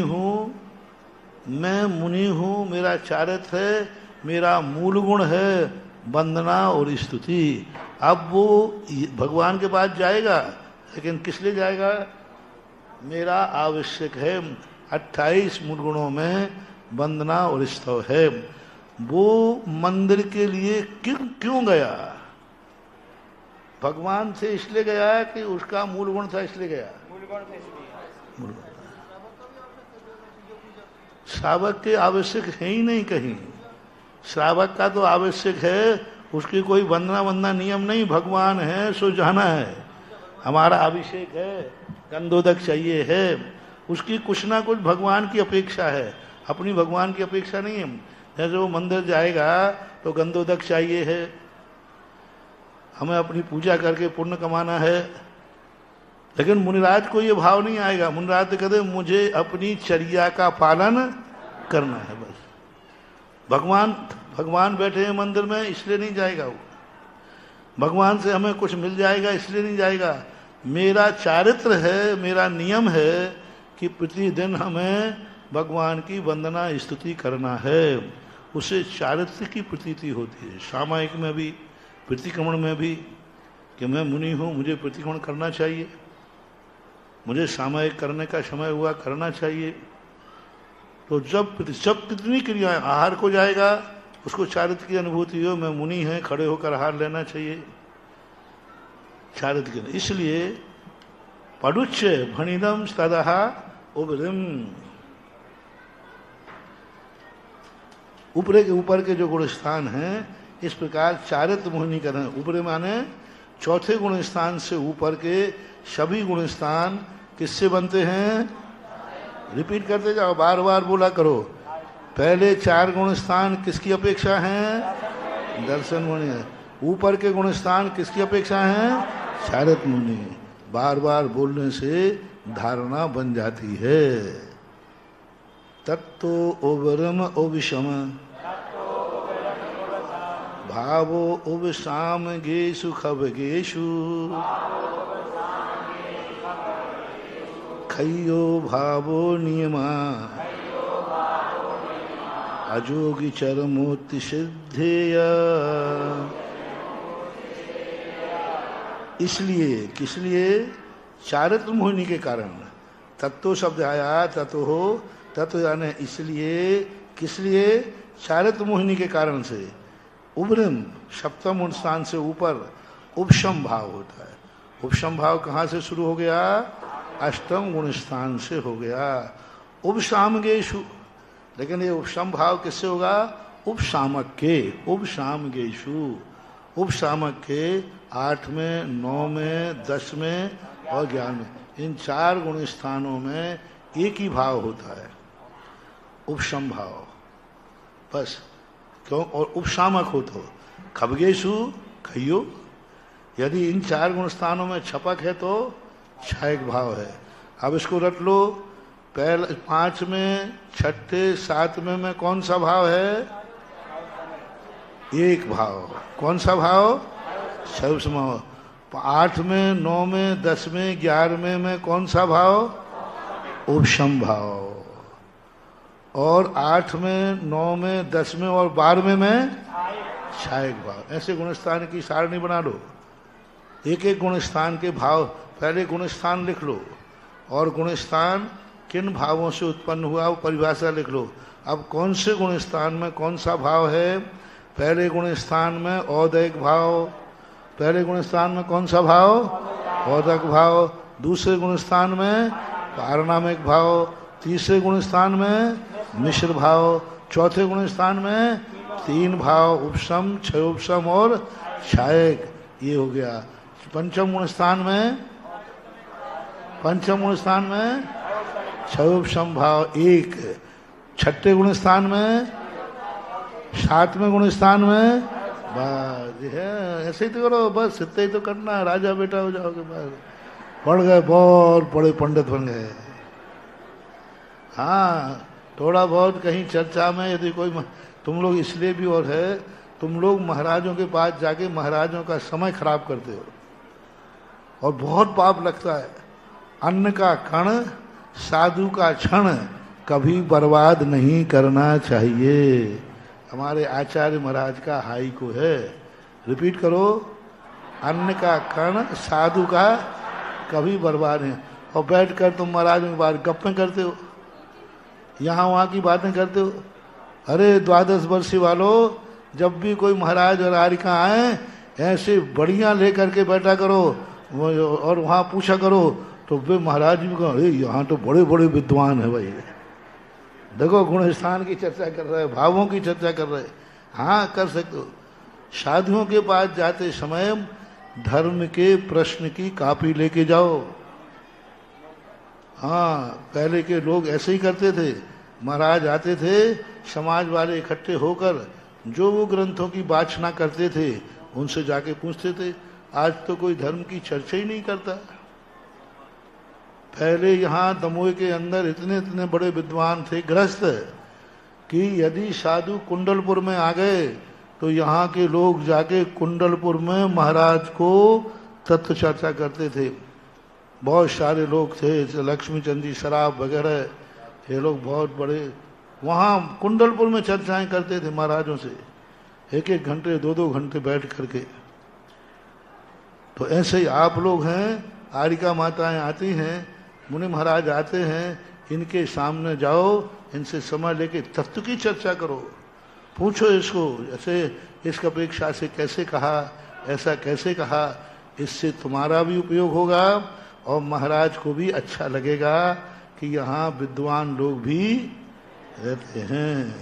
हूं, मेरा चारित्र है, मेरा मूल गुण है वंदना और स्तुति। अब वो भगवान के पास जाएगा, लेकिन किस लिए जाएगा, मेरा आवश्यक है। 28 मूल गुणों में वंदना और स्तव है। वो मंदिर के लिए क्यों गया, भगवान से इसलिए गया कि उसका मूल गुण था इसलिए गया। श्रावक के आवश्यक है ही नहीं कहीं, श्रावक का तो आवश्यक है, उसकी कोई वंदना नियम नहीं, भगवान है सो जाना है, हमारा अभिषेक है, गंधोदक चाहिए है, उसकी कुछ ना कुछ भगवान की अपेक्षा है, अपनी भगवान की अपेक्षा नहीं है। जैसे वो मंदिर जाएगा तो गंधोदक चाहिए है, हमें अपनी पूजा करके पुण्य कमाना है। लेकिन मुनिराज को ये भाव नहीं आएगा। मुनिराज तो कहते मुझे अपनी चर्या का पालन करना है बस। भगवान बैठे हैं मंदिर में इसलिए नहीं जाएगा वो, भगवान से हमें कुछ मिल जाएगा इसलिए नहीं जाएगा। मेरा चारित्र है, मेरा नियम है कि प्रतिदिन हमें भगवान की वंदना स्तुति करना है, उसे चारित्र की प्रतीति होती है। सामायिक में भी, प्रतिक्रमण में भी, कि मैं मुनि हूँ, मुझे प्रतिक्रमण करना चाहिए, मुझे सामायिक करने का समय हुआ करना चाहिए। तो जब कितनी क्रियाएं, आहार को जाएगा उसको चारित्र की अनुभूति हो, मैं मुनि है, खड़े होकर आहार लेना चाहिए, चारित्र की। इसलिए पडुच्च भणिदम तदहा उबरिम, ऊपर के जो गुण स्थान हैं इस प्रकार चारित्र मोहिनी करण। ऊपर माने चौथे गुण स्थान से ऊपर के सभी गुण स्थान किससे बनते हैं? रिपीट करते जाओ, बार बार बोला करो। पहले 4 गुण स्थान किसकी अपेक्षा हैं? दर्शन मुनि। ऊपर के गुण स्थान किसकी अपेक्षा हैं? चारित्र मुनि। बार बार बोलने से धारणा बन जाती है। तत्तो उबरम उविषम भावो उबसाम गेषु खबगेषु खय्यो भावो नियमा अजोगी चरमोत्ति सिद्धेय। इसलिए किस लिए? चारित्र मोहिनी के कारण। तत्व शब्द आया, तत्व हो, तत्व यानी इसलिए, किस लिए? चारित्र मोहिनी के कारण से। उबरम सप्तम गुण स्थान से ऊपर उपशम भाव होता है। उपशम भाव कहाँ से शुरू हो गया? अष्टम गुण स्थान से हो गया। उपसामगेषु, लेकिन ये उपशम भाव किससे होगा? उपसामक के। उपसामगेषु, उपसामक के 8 में, 9 में, 10 में और 11 में, इन 4 गुण स्थानों में एक ही भाव होता है, उपशम भाव बस। क्यों? और उपशामक हो तो खबगेशु खइयो। यदि इन 4 गुण स्थानों में छपक है तो क्षयक भाव है। अब इसको रट लो। पहले 5 में, 6, 7 में कौन सा भाव है? एक भाव। कौन सा भाव? क्षय। 8 में, 9 में, 10 में, 11 में कौन सा भाव? उपशम भाव। और 8 में, 9 में, 10 में और 12 में क्षयक भाव। ऐसे गुणस्थान की सारणी बना लो। एक एक गुणस्थान के भाव, पहले गुणस्थान लिख लो और गुणस्थान किन भावों से उत्पन्न हुआ वो परिभाषा लिख लो। अब कौन से गुणस्थान में कौन सा भाव है? पहले गुणस्थान में औदैक भाव। पहले गुणस्थान में कौन सा भाव? औदैक भाव। दूसरे गुणस्थान में पारनामिक भाव। तीसरे गुणस्थान में मिश्र भाव। चौथे गुणस्थान में 3 भाव, उपशम, क्षयोपशम और क्षयक। ये हो गया। पंचम गुणस्थान में क्षयोपशम भाव 1। छठे गुणस्थान में, 7वें गुणस्थान में बस है। ऐसे ही तो करो, बस इतना ही तो करना है, राजा बेटा हो जाओगे। बस पढ़ गए, बहुत बड़े पंडित बन गए। हाँ, थोड़ा बहुत कहीं चर्चा में यदि कोई, तुम लोग इसलिए भी और है, तुम लोग महाराजों के पास जाके महाराजों का समय खराब करते हो और बहुत पाप लगता है। अन्न का कण, साधु का क्षण कभी बर्बाद नहीं करना चाहिए। हमारे आचार्य महाराज का हाई को है। रिपीट करो। अन्न का कण, साधु का कभी बर्बाद नहीं। और बैठ कर तुम महाराज के बारे गप्पें करते हो, यहाँ वहाँ की बातें करते हो। अरे 12 वर्षीय वालों, जब भी कोई महाराज और आरिका आए ऐसे बढ़िया लेकर के बैठा करो और वहाँ पूछा करो तो वे महाराज जी को, अरे यहाँ तो बड़े बड़े विद्वान है भाई। देखो, गुण स्थान की चर्चा कर रहे हैं, भावों की चर्चा कर रहे हैं। हाँ, कर सकते हो। साधुओं के पास जाते समय धर्म के प्रश्न की कॉपी लेके जाओ। हाँ, पहले के लोग ऐसे ही करते थे। महाराज आते थे, समाज वाले इकट्ठे होकर जो वो ग्रंथों की वाचना करते थे उनसे जाके पूछते थे। आज तो कोई धर्म की चर्चा ही नहीं करता। पहले यहाँ दमोह के अंदर इतने इतने बड़े विद्वान थे गृहस्थ कि यदि साधु कुंडलपुर में आ गए तो यहाँ के लोग जाके कुंडलपुर में महाराज को तत्व चर्चा करते थे। बहुत सारे लोग थे, लक्ष्मी चंद जी सराफ वगैरह, ये लोग बहुत बड़े वहाँ कुंडलपुर में चर्चाएं करते थे महाराजों से, एक एक घंटे 2-2 घंटे बैठ करके। तो ऐसे ही आप लोग हैं, आरिका माताएं आती हैं, मुनि महाराज आते हैं, इनके सामने जाओ, इनसे समय लेके तत्व की चर्चा करो, पूछो इसको ऐसे इसका अपेक्षा से कैसे कहा, ऐसा कैसे कहा। इससे तुम्हारा भी उपयोग होगा और महाराज को भी अच्छा लगेगा कि यहाँ विद्वान लोग भी रहते हैं।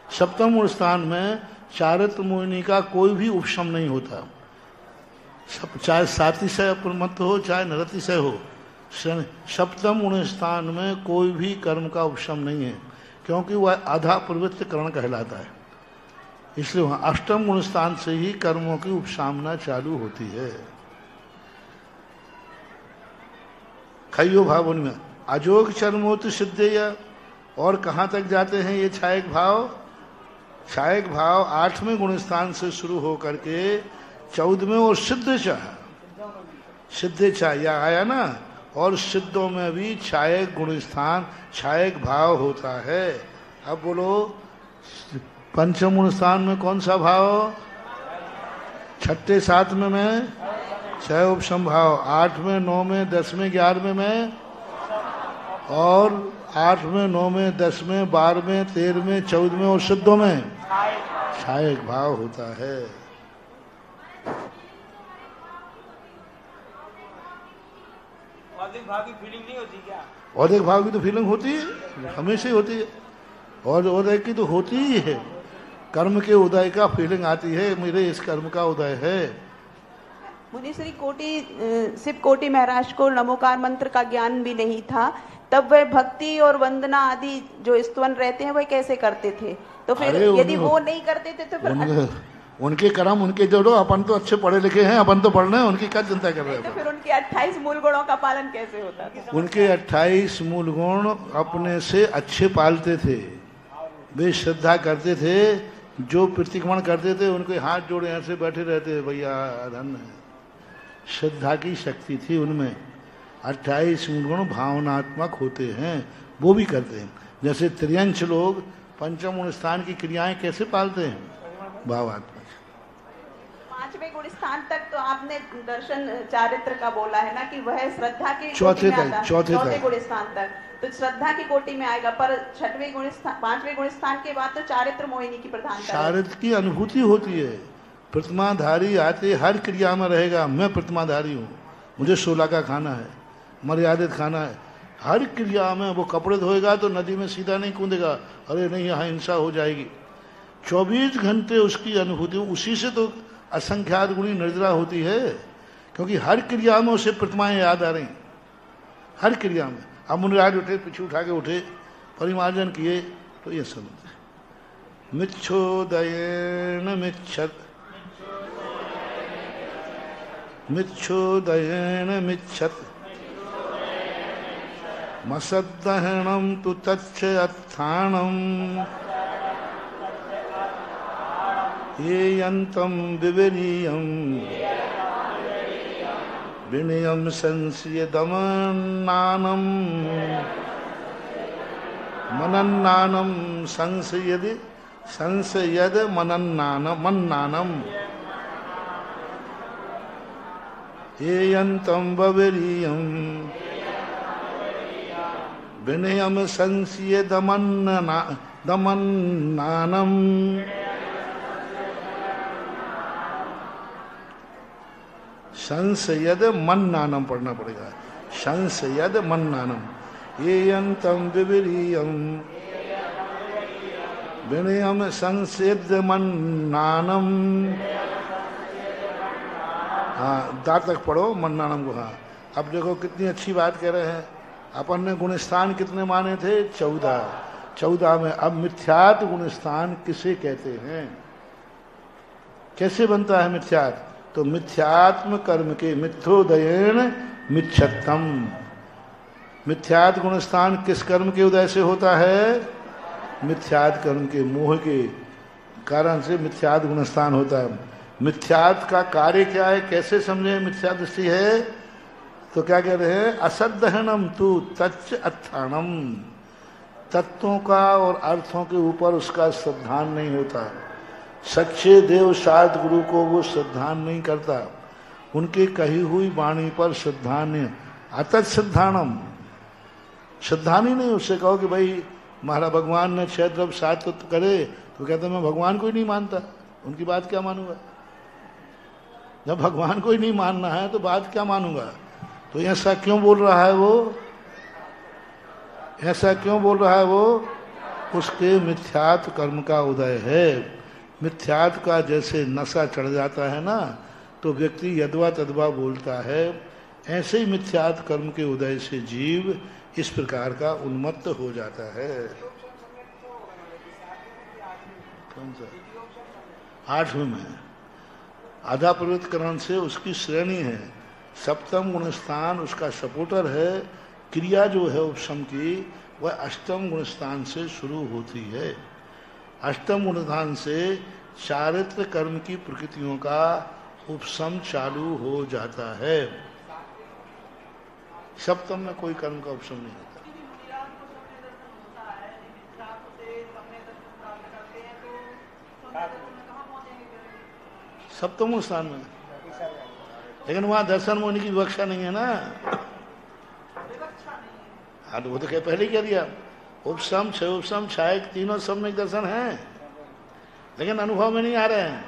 सप्तम मूल स्थान में चारित्र मुनि का कोई भी उपशम नहीं होता। चाहे सातिशय मत हो चाहे नरतिशय हो, सप्तम मूल स्थान में कोई भी कर्म का उपशम नहीं है, क्योंकि वह आधा प्रवृत्त करण कहलाता है। इसलिए वहां अष्टम मूल स्थान से ही कर्मों की उपसामना चालू होती है। खयो भाव में अजोग चरमोत सिद्धेय, और कहाँ तक जाते हैं ये छायक भाव? छायक भाव 8वें गुण स्थान से शुरू होकर के 14वें और सिद्ध चाह या आया ना, और सिद्धों में भी छायक गुण स्थान छायक भाव होता है। अब बोलो पंचम गुण स्थान में कौन सा भाव? 6, 7वें में छह उपशम भाव, 8वें, 9वें, 10वें, 11वें में, और 8वें, 9वें, 10वें, 12वें, 13वें, 14वें और सिद्धों में छायक भाव होता है। औदिक भाव की फीलिंग नहीं होती क्या? औदिक भाव की तो फीलिंग होती है, हमेशा ही होती है, और उदय की तो होती ही है। कर्म के उदय का फीलिंग आती है, मेरे इस कर्म का उदय है। मुनीश्री शिव कोटि महाराज को नमोकार मंत्र का ज्ञान भी नहीं था, तब वह भक्ति और वंदना आदि जो स्तवन रहते हैं वह कैसे करते थे? तो फिर यदि वो नहीं करते थे तो फिर उनके कर्म उनके जोड़ो, अपन तो अच्छे पढ़े लिखे हैं, अपन तो पढ़ रहे हैं, उनकी क्या चिंता कर रहे हैं? तो फिर उनके 28 मूल गुणों का पालन कैसे होता था? उनके 28 मूल गुण अपने से अच्छे पालते थे, वे श्रद्धा करते थे, जो प्रतिक्रमण करते थे उनके हाथ जोड़े ऐसे बैठे रहते, भैया धन है। श्रद्धा की शक्ति थी उनमें। 28 मूल गुण भावनात्मक होते हैं, वो भी करते हैं। जैसे त्रियंश लोग पंचम गुण स्थान की क्रियाएं कैसे पालते हैं? भावात्मक। 5वें गुण स्थान तक तो आपने दर्शन चारित्र का बोला है ना कि वह श्रद्धा के चौथे गुण स्थान तक तो श्रद्धा की कोटि में आएगा, पर 6वें गुण स्थान 5वें गुण स्थान के बाद तो चारित्र मोहिनी की प्रधानता। चारित्र की अनुभूति होती है। प्रतिमाधारी आते हर क्रिया में रहेगा, मैं प्रतिमाधारी हूँ, मुझे 16 का खाना है, मर्यादित खाना है। हर क्रिया में वो कपड़े धोएगा तो नदी में सीधा नहीं कूदेगा, अरे नहीं यहाँ हिंसा हो जाएगी। 24 घंटे उसकी अनुभूति, उसी से तो असंख्यात गुणी निर्जरा होती है, क्योंकि हर क्रिया में उसे प्रतिमाएं याद आ रही, हर क्रिया में। अब मुनिराज उठे, पीछे उठा के उठे, परिमार्जन किए, तो ये सब मिच्छोदयेन मिच्छत, मिच्छोदयेन मिच्छत, मसद्दहनम तु तच्छ अत्थानम, ये यंतम विविनीयम विनयम संशयदमन्नानम, मनन्नानम संशयद मन्नानम, ये यंतम विविनीयम विनयम संशयदमन्नानम। संशयद मन्नानम पढ़ना पड़ेगा, संशयद मन्नानम। ये यंतम विविरियम विनयम संसिद्ध मन्नानम। हाँ, दांत तक पढ़ो मन्नानम को। हाँ, अब देखो कितनी अच्छी बात कह रहे हैं। अपन ने गुणस्थान कितने माने थे? 14 में। अब मिथ्यात गुणस्थान किसे कहते हैं, कैसे बनता है मिथ्यात? तो मिथ्यात्म कर्म के मिथ्योदयेन मिच्छत्तम। मिथ्यात गुणस्थान किस कर्म के उदय से होता है? मिथ्यात कर्म के मोह के कारण से मिथ्यात गुणस्थान होता है। मिथ्यात का कार्य क्या है, कैसे समझे मिथ्या दृष्टि है? तो क्या कह रहे हैं? असदहनम तु तच्च अत्थानम। तत्वों का और अर्थों के ऊपर उसका श्रद्धान नहीं होता। सच्चे देव शायद गुरु को वो श्रद्धान नहीं करता, उनके कही हुई वाणी पर श्रद्धान नहीं। अतः श्रद्धानम, श्रद्धान ही नहीं। उससे कहो कि भाई महाराज भगवान ने 6 द्रव्य 7 तत्व करे, तो कहते मैं भगवान को ही नहीं मानता, उनकी बात क्या मानूंगा? जब भगवान को ही नहीं मानना है तो बात क्या मानूंगा? तो ऐसा क्यों बोल रहा है वो? ऐसा क्यों बोल रहा है वो? उसके मिथ्यात कर्म का उदय है। मिथ्यात का जैसे नशा चढ़ जाता है ना, तो व्यक्ति यदवा तदवा बोलता है। ऐसे ही मिथ्यात कर्म के उदय से जीव इस प्रकार का उन्मत्त हो जाता है। कौन सा? 8वें में आधा प्रवृत्तकरण से उसकी श्रेणी है। सप्तम गुणस्थान उसका सपोर्टर है। क्रिया जो है उपशम की, वह अष्टम गुणस्थान से शुरू होती है। अष्टम गुणस्थान से चारित्र कर्म की प्रकृतियों का उपशम चालू हो जाता है। सप्तम में कोई कर्म का उपशम नहीं होता। सप्तम स्थान में, लेकिन वहां दर्शन होने की विवक्षा नहीं है ना। हाँ, तो वो तो क्या पहले कह दिया, उपशम क्षय उपशम क्षायक तीनों सम्यक दर्शन हैं, लेकिन अनुभव में नहीं आ रहे हैं,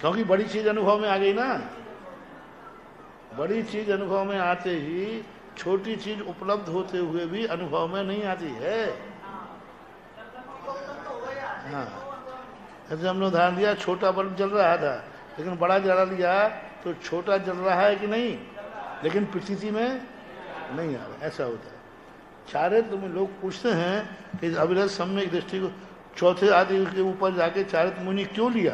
क्योंकि बड़ी चीज अनुभव में आ गई ना। बड़ी चीज अनुभव में आते ही छोटी चीज उपलब्ध होते हुए भी अनुभव में नहीं आती है। हाँ, जैसे हमने उदाहरण दिया, छोटा बल्ब जल रहा था, लेकिन बड़ा जला लिया तो छोटा जल रहा है कि नहीं, लेकिन प्रतीति में नहीं आ रहा। ऐसा होता है। चारित्र में लोग पूछते हैं कि अविरत सम्यक दृष्टि को चौथे आदि के ऊपर जाके चारित्र मुनि क्यों लिया?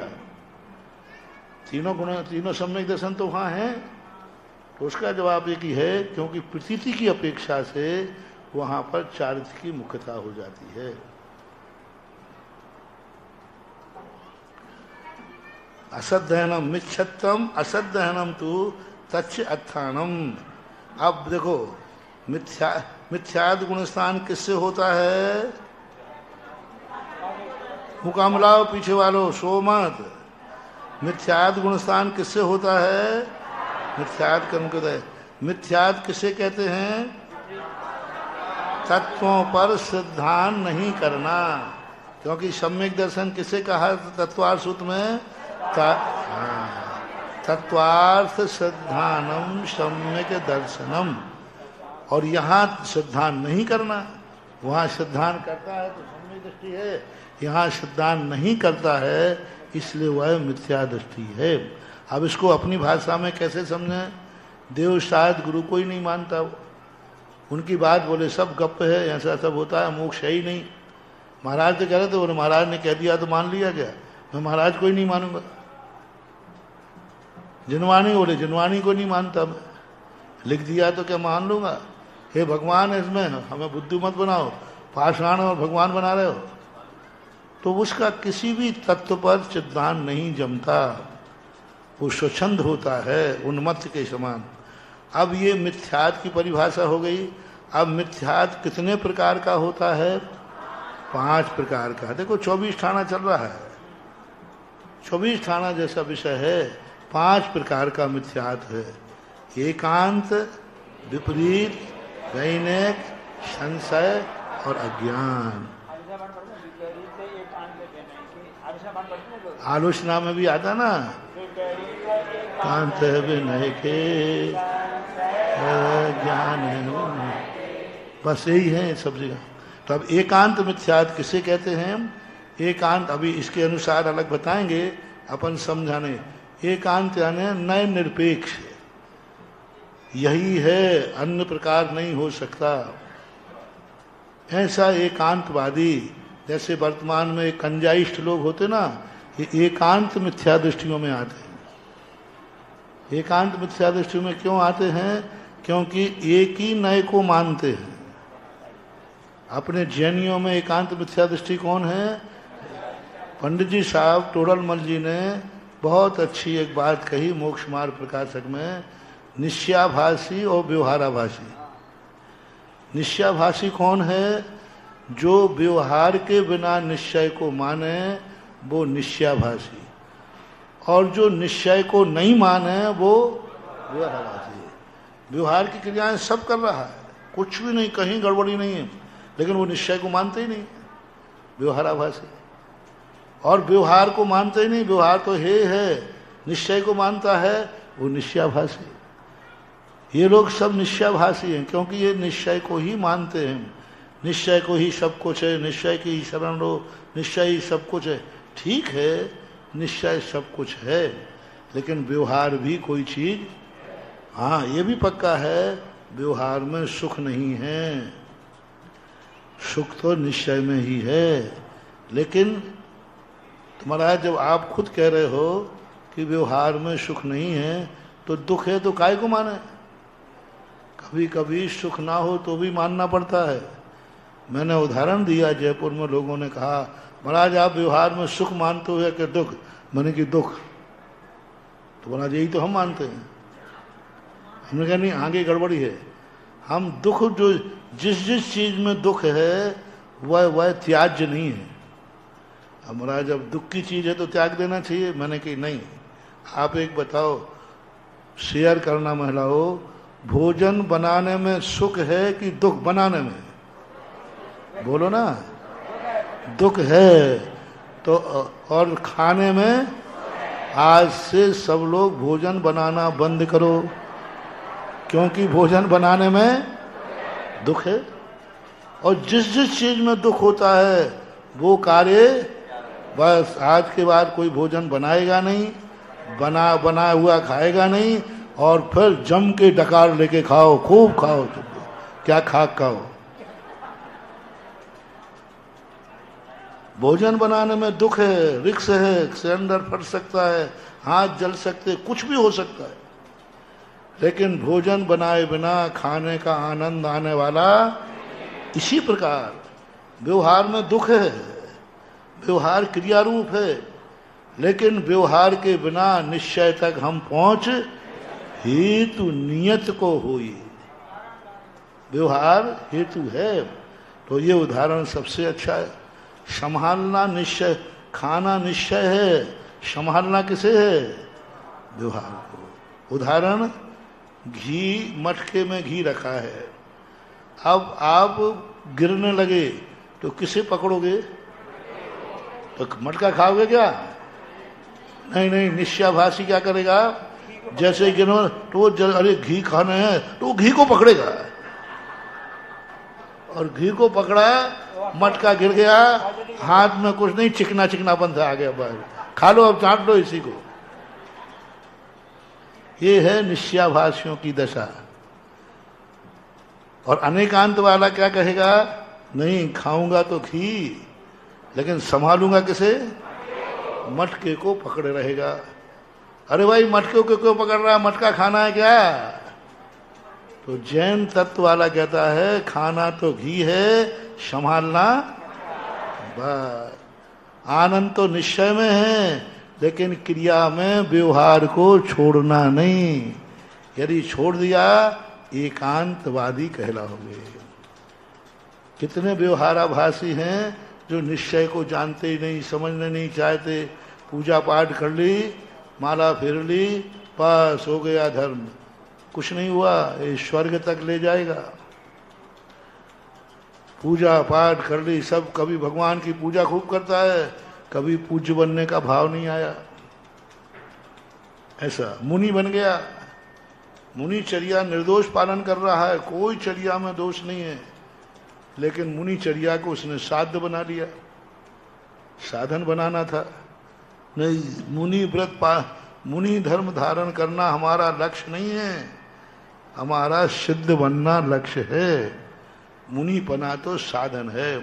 तीनों गुण तीनों सम्यक दर्शन तो वहाँ हैं। तो उसका जवाब एक ही है, क्योंकि प्रतीति की अपेक्षा से वहाँ पर चारित्र की मुख्यता हो जाती है। असदहनम मिच्छत्तम असदहनम तु तच्च अत्थानम। अब देखो, मिथ्याद गुणस्थान किससे होता है? मुकाम लाओ पीछे वालों, सो मत। मिथ्याद गुणस्थान किससे होता है? मिथ्याद कर्म के उदय। मिथ्याद किसे कहते हैं? तत्वों पर श्रद्धान नहीं करना। क्योंकि सम्यक दर्शन किसे कहा तत्वार्थ सूत्र में? तत्वार्थ श्रद्धानम सम्यक दर्शनम। और यहाँ श्रद्धान नहीं करना। वहाँ श्रद्धान करता है तो सम्यक दृष्टि है, यहाँ श्रद्धान नहीं करता है इसलिए वह मिथ्या दृष्टि है। अब इसको अपनी भाषा में कैसे समझें? देव शायद गुरु को ही नहीं मानता, उनकी बात बोले सब गप है, ऐसा सब होता है, मोक्ष है ही नहीं। महाराज तो कह रहे थे, बोले महाराज ने कह दिया तो मान लिया गया, मैं महाराज को ही नहीं मानूंगा। जिनवानी बोले जिनवानी को नहीं मानता मैं, लिख दिया तो क्या मान लूंगा? हे भगवान इसमें हमें बुद्धि मत बनाओ, पाषाण और भगवान बना रहे हो। तो उसका किसी भी तत्व पर चित्तान नहीं जमता, वो स्वच्छंद होता है उन्मत्त के समान। अब ये मिथ्यात की परिभाषा हो गई। अब मिथ्यात कितने प्रकार का होता है? 5 प्रकार का। देखो 24 ठाना चल रहा है, 24 ठाना जैसा विषय है। 5 प्रकार का मिथ्यात है। एकांत, विपरीत, वैनिक, संशय और अज्ञान। आलोचना में भी आता ना, कांत विनय के ज्ञान बस यही है सब जगह। तो अब एकांत मिथ्यात्व किसे कहते हैं? एकांत अभी इसके अनुसार अलग बताएंगे अपन समझाने। एकांत यानी नय निरपेक्ष, यही है, अन्य प्रकार नहीं हो सकता। ऐसा एकांतवादी, जैसे वर्तमान में कंजाइष्ट लोग होते ना, ये एकांत मिथ्या दृष्टियों में आते हैं। एकांत मिथ्या दृष्टि में क्यों आते हैं? क्योंकि एक ही नय को मानते हैं। अपने जैनियों में एकांत मिथ्या दृष्टि कौन है? पंडित जी साहब टोडरमल जी ने बहुत अच्छी एक बात कही मोक्ष मार्ग प्रकाशक में, निश्चयाभासी और व्यवहाराभासी। निश्चयाभासी कौन है? जो व्यवहार के बिना निश्चय को माने वो निश्चयाभासी, और जो निश्चय को नहीं माने वो व्यवहाराभासी। व्यवहार की क्रियाएं सब कर रहा है, कुछ भी नहीं, कहीं गड़बड़ी नहीं है, लेकिन वो निश्चय को मानते ही नहीं, व्यवहाराभासी। और व्यवहार को मानते ही नहीं, व्यवहार तो है, निश्चय को मानता है, वो निश्चयाभासी। ये लोग सब निश्चयाभासी हैं, क्योंकि ये निश्चय को ही मानते हैं। निश्चय को ही सब कुछ है, निश्चय की ही शरण लो, निश्चय ही सब कुछ है। ठीक है, निश्चय सब कुछ है, लेकिन व्यवहार भी कोई चीज, हाँ ये भी पक्का है, व्यवहार में सुख नहीं है, सुख तो निश्चय में ही है। लेकिन तुम्हारा जब आप खुद कह रहे हो कि व्यवहार में सुख नहीं है, तो दुख है तो काय को माने? कभी कभी सुख ना हो तो भी मानना पड़ता है। मैंने उदाहरण दिया, जयपुर में लोगों ने कहा महाराज आप व्यवहार में सुख मानते हो या कि दुख? मैंने कि दुख। तो महाराज यही तो हम मानते हैं। हमने कहा नहीं, आगे गड़बड़ी है। हम दुख, जो जिस जिस चीज में दुख है वह त्याज्य नहीं है। अब महाराज जब दुख की चीज है तो त्याग देना चाहिए। मैंने कि नहीं, आप एक बताओ, शेयर करना महिलाओं, भोजन बनाने में सुख है कि दुख बनाने में? बोलो ना, दुख है। तो और खाने में, आज से सब लोग भोजन बनाना बंद करो, क्योंकि भोजन बनाने में दुख है। और जिस जिस चीज में दुख होता है वो कार्य, बस आज के बाद कोई भोजन बनाएगा नहीं, बना हुआ खाएगा नहीं, और फिर जम के डकार लेके खाओ, खूब खाओ, क्या खाक खाओ। भोजन बनाने में दुख है, रिक्स है, सिलेंडर फट सकता है, हाथ जल सकते, कुछ भी हो सकता है। लेकिन भोजन बनाए बिना खाने का आनंद आने वाला। इसी प्रकार व्यवहार में दुख है, व्यवहार क्रिया रूप है, लेकिन व्यवहार के बिना निश्चय तक हम पहुंच हेतु नियत को हुई। व्यवहार हेतु है। तो ये उदाहरण सबसे अच्छा है। संभालना निश्चय, खाना निश्चय है, संभालना किसे है? व्यवहार को। उदाहरण, घी, मटके में घी रखा है, अब आप गिरने लगे तो किसे पकड़ोगे? तो मटका खाओगे क्या? नहीं नहीं, निश्चयाभासी क्या करेगा? जैसे गिनो तो वो अरे घी खाने हैं तो वो घी को पकड़ेगा, और घी को पकड़ा, मटका गिर गया, हाथ में कुछ नहीं, चिकना चिकना बंद आ गया, बाहर खा लो, अब चाट लो इसी को। ये है निश्चयाभासियों की दशा। और अनेकांत वाला क्या कहेगा? नहीं, खाऊंगा तो घी, लेकिन संभालूंगा किसे? मटके को पकड़े रहेगा। अरे भाई मटके को क्यों पकड़ रहा है? मटका खाना है क्या? तो जैन तत्व वाला कहता है खाना तो घी है, संभालना बस। आनंद तो निश्चय में है, लेकिन क्रिया में व्यवहार को छोड़ना नहीं। यदि छोड़ दिया एकांतवादी कहलाओगे। कितने व्यवहाराभासी हैं जो निश्चय को जानते ही नहीं, समझने नहीं चाहते। पूजा पाठ कर ली, माला फेर ली, बस हो गया धर्म, कुछ नहीं हुआ, ये स्वर्ग तक ले जाएगा। पूजा पाठ कर ली सब, कभी भगवान की पूजा खूब करता है, कभी पूज्य बनने का भाव नहीं आया। ऐसा मुनि बन गया, मुनि चर्या निर्दोष पालन कर रहा है, कोई चर्या में दोष नहीं है, लेकिन मुनिचर्या को उसने साध्य बना लिया, साधन बनाना था। नहीं, मुनि धर्म धारण करना हमारा लक्ष्य नहीं है, हमारा सिद्ध बनना लक्ष्य है। मुनि पना तो साधन है।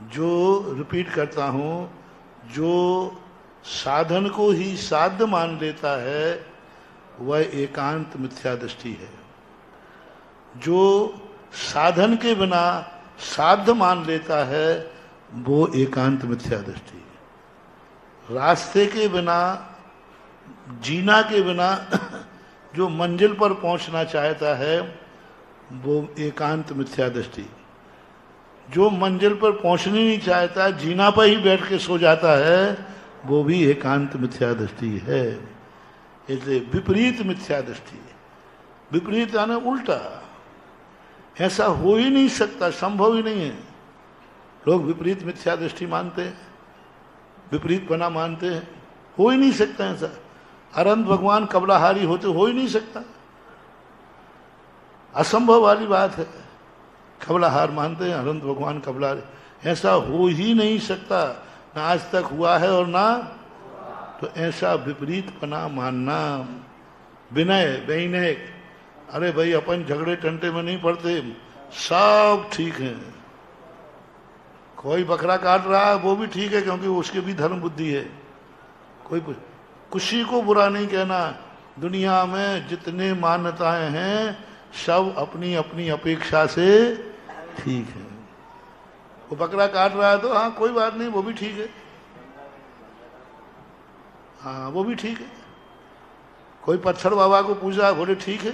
जो रिपीट करता हूं, जो साधन को ही साध्य मान लेता है वह एकांत मिथ्या दृष्टि है। जो साधन के बिना साध्य मान लेता है वो एकांत मिथ्या दृष्टि है। रास्ते के बिना, जीना के बिना जो मंजिल पर पहुंचना चाहता है वो एकांत मिथ्या दृष्टि। जो मंजिल पर पहुंचनी नहीं चाहता, जीना पर ही बैठ के सो जाता है, वो भी एकांत मिथ्या दृष्टि है। इसलिए विपरीत मिथ्या दृष्टि, विपरीत यानी उल्टा, ऐसा हो ही नहीं सकता, संभव ही नहीं है। लोग विपरीत मिथ्या दृष्टि मानते हैं, विपरीत पना मानते हैं, हो ही नहीं सकता ऐसा। अनंत भगवान कबलाहारी होते हो ही नहीं सकता, असंभव वाली बात है। कबलाहार मानते हैं, अनंत भगवान कबलाहारी, ऐसा हो ही नहीं सकता, ना आज तक हुआ है और ना। तो ऐसा विपरीत पना मानना, विनय वैनय, अरे भाई अपन झगड़े टंटे में नहीं पड़ते, सब ठीक है। कोई बकरा काट रहा है वो भी ठीक है, क्योंकि उसके भी धर्म बुद्धि है। कोई किसी को बुरा नहीं कहना। दुनिया में जितने मान्यताएं हैं सब अपनी अपनी अपेक्षा से ठीक है। वो बकरा काट रहा है तो हाँ कोई बात नहीं, वो भी ठीक है, हाँ वो भी ठीक है। कोई पत्थर बाबा को पूज रहा है, बोले ठीक है।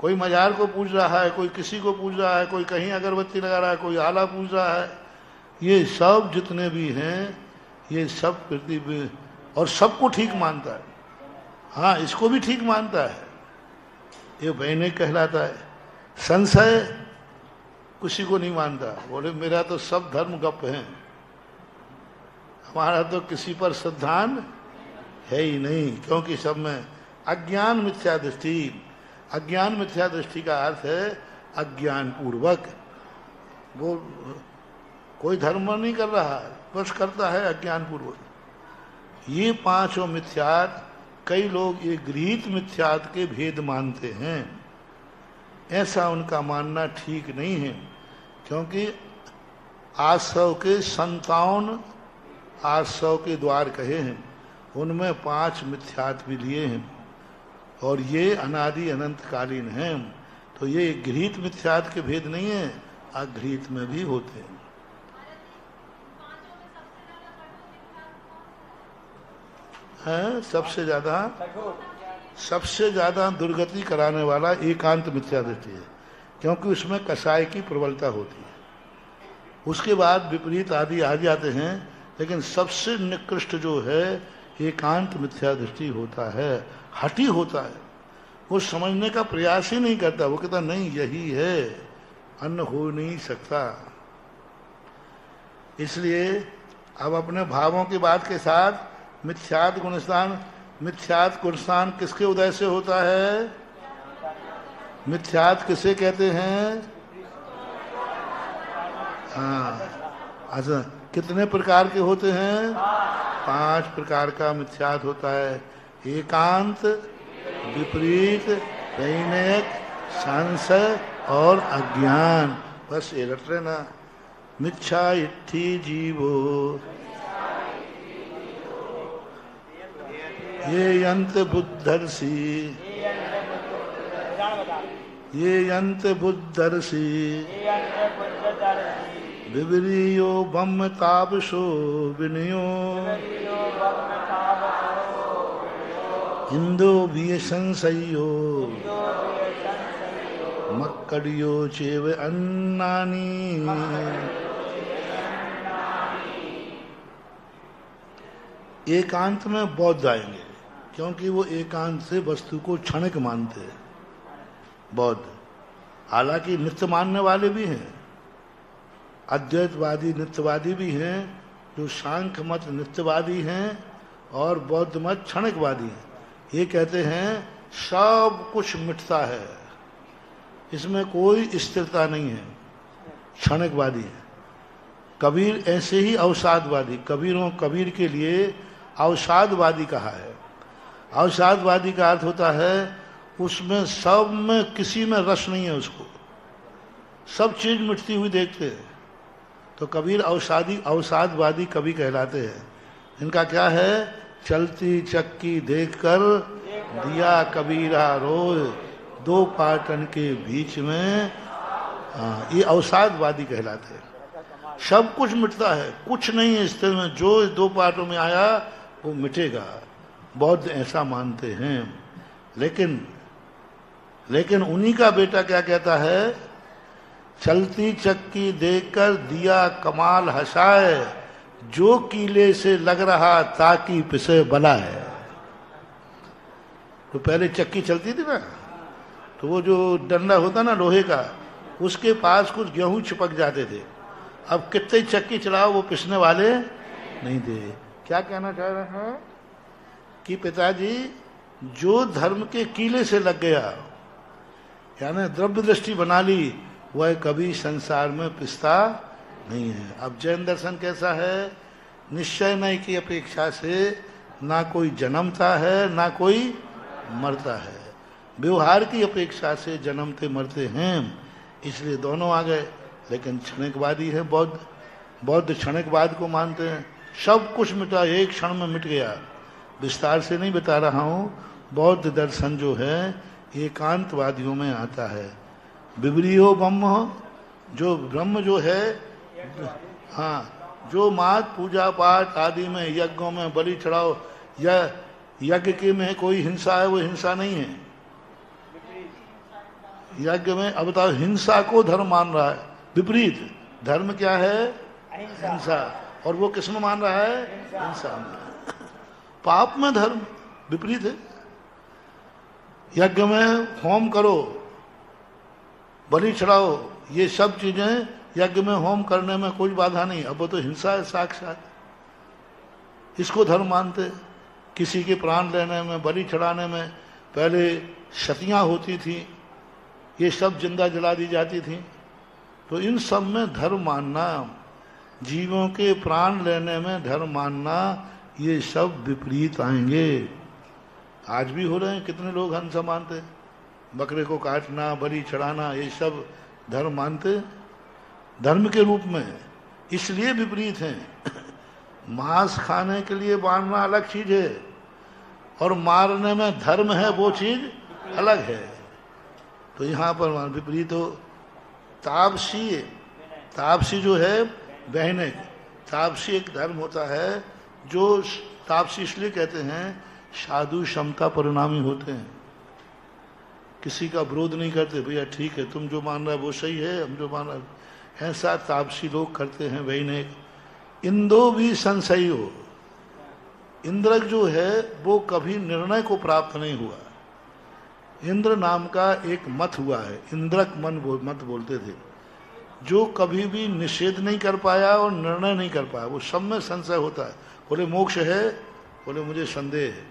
कोई मजार को पूज रहा है, कोई किसी को पूज रहा है, कोई कहीं अगरबत्ती लगा रहा है, कोई आला पूज रहा है। ये सब जितने भी हैं ये सब पृथ्वी, और सबको ठीक मानता है। हाँ इसको भी ठीक मानता है, ये वैनिक कहलाता है। संशय किसी को नहीं मानता, बोले मेरा तो सब धर्म गप है, हमारा तो किसी पर श्रद्धान है ही नहीं, क्योंकि सब में अज्ञान मिथ्या दृष्टि। अज्ञान मिथ्या दृष्टि का अर्थ है अज्ञान पूर्वक। वो कोई धर्म नहीं कर रहा है, बस करता है अज्ञान पूर्वक। ये पांचों मिथ्यात, कई लोग ये गृहीत मिथ्यात के भेद मानते हैं। ऐसा उनका मानना ठीक नहीं है, क्योंकि आसव के 57 आसव के द्वार कहे हैं, उनमें 5 मिथ्यात भी लिए हैं, और ये अनादि अनंत कालीन हैं। तो ये गृहीत मिथ्यात के भेद नहीं है, अगृहीत में भी होते हैं। सबसे ज्यादा दुर्गति कराने वाला एकांत मिथ्या दृष्टि है, क्योंकि उसमें कसाय की प्रबलता होती है। उसके बाद विपरीत आदि आ जाते हैं, लेकिन सबसे निकृष्ट जो है एकांत मिथ्या दृष्टि होता है, हठी होता है। वो समझने का प्रयास ही नहीं करता, वो कहता नहीं यही है, अन्य हो नहीं सकता। इसलिए अब अपने भावों की बात के साथ मिथ्यात गुणस्थान, मिथ्यात गुणस्थान किसके उदय से होता है? मिथ्यात किसे कहते हैं? हाँ, अच्छा कितने प्रकार के होते हैं? 5 प्रकार का मिथ्यात होता है। एकांत, विपरीत, वैनिक, संशय और अज्ञान। बस ये रट लेना। मिथ्या इत्थि जीवो ये यंत बुद्धर्षि, ये यंत बुद्धर्षि विवरीयो ब्रह्म तापसो विनयो इंदो भी संशयो मक्कड़ियो चेव अन्नानी। एकांत में बौद्ध आएंगे, क्योंकि वो एकांत से वस्तु को क्षणिक मानते हैं बौद्ध। हालांकि नित्य मानने वाले भी हैं, अद्वैतवादी नित्यवादी भी हैं, जो सांख्य मत नित्यवादी हैं और बौद्ध मत क्षणिकवादी हैं। ये कहते हैं सब कुछ मिटता है, इसमें कोई स्थिरता नहीं है। क्षणिकवादी है। कबीर ऐसे ही अवसादवादी, कबीर के लिए अवसादवादी कहा है। अवसादवादी का अर्थ होता है उसमें सब में किसी में रस नहीं है, उसको सब चीज मिटती हुई देखते हैं। तो कबीर अवसादवादी कवि कहलाते हैं। इनका क्या है, चलती चक्की देखकर दिया कबीरा रोज, दो पाटन के बीच में। ये अवसादवादी कहलाते हैं। सब कुछ मिटता है, कुछ नहीं है इस तरह में, जो इस दो पाटों में आया वो मिटेगा। बौद्ध ऐसा मानते हैं। लेकिन उन्हीं का बेटा क्या कहता है, चलती चक्की देखकर दिया कमाल हंसाए, जो कीले से लग रहा ताकि पिसे बला है। तो पहले चक्की चलती थी ना, तो वो जो डंडा होता ना लोहे का, उसके पास कुछ गेहूं चिपक जाते थे। अब कितने चक्की चलाओ वो पिसने वाले नहीं थे। क्या कहना चाह रहे हैं कि पिताजी जो धर्म के कीले से लग गया, यानी द्रव्य दृष्टि बना ली, वह कभी संसार में पिसता नहीं है। अब जैन दर्शन कैसा है, निश्चय नहीं की अपेक्षा से ना कोई जन्मता है ना कोई मरता है, व्यवहार की अपेक्षा से जन्मते मरते हैं, इसलिए दोनों आ गए। लेकिन क्षणिकवादी है बौद्ध क्षणिकवाद को मानते हैं। सब कुछ मिटा, एक क्षण में मिट गया। विस्तार से नहीं बता रहा हूँ। बौद्ध दर्शन जो है एकांतवादियों में आता है। विब्रियो ब्रह्म, जो ब्रह्म जो है, हाँ, जो मात पूजा पाठ आदि में, यज्ञों में बलि चढ़ाओ, या यज्ञ के में कोई हिंसा है, वो हिंसा नहीं है। यज्ञ में अब बताओ, हिंसा को धर्म मान रहा है, विपरीत। धर्म क्या है, हिंसा, और वो किस में मान रहा है, हिंसा में। पाप में धर्म विपरीत है। यज्ञ में होम करो, बलि चढ़ाओ, ये सब चीजें यज्ञ में होम करने में कोई बाधा नहीं। अब वो तो हिंसा है साक्षात, इसको धर्म मानते। किसी के प्राण लेने में, बलि चढ़ाने में पहले सतियां होती थी, ये सब जिंदा जला दी जाती थी। तो इन सब में धर्म मानना, जीवों के प्राण लेने में धर्म मानना, ये सब विपरीत आएंगे। आज भी हो रहे हैं, कितने लोग हिंसा मानते, बकरे को काटना, बलि चढ़ाना, ये सब धर्म मानते धर्म के रूप में, इसलिए विपरीत हैं। मांस खाने के लिए मारना अलग चीज है, और मारने में धर्म है वो चीज अलग है। तो यहाँ पर विपरीत हो। तापसी जो है वैनिक, तापसी एक धर्म होता है जो, तापसी इसलिए कहते हैं साधु क्षमता परिणामी होते हैं। किसी का विरोध नहीं करते, भैया ठीक है, तुम जो मान रहा है वो सही है, हम जो मान रहा है, ऐसा तापसी लोग करते हैं। वैनिक। इंदो भी संशयी हो, इंद्र जो है वो कभी निर्णय को प्राप्त नहीं हुआ। इंद्र नाम का एक मत हुआ है, इंद्रक मत बोलते थे, जो कभी भी निषेध नहीं कर पाया और निर्णय नहीं कर पाया, वो सब में संशय होता है। बोले मोक्ष है, बोले मुझे संदेह है,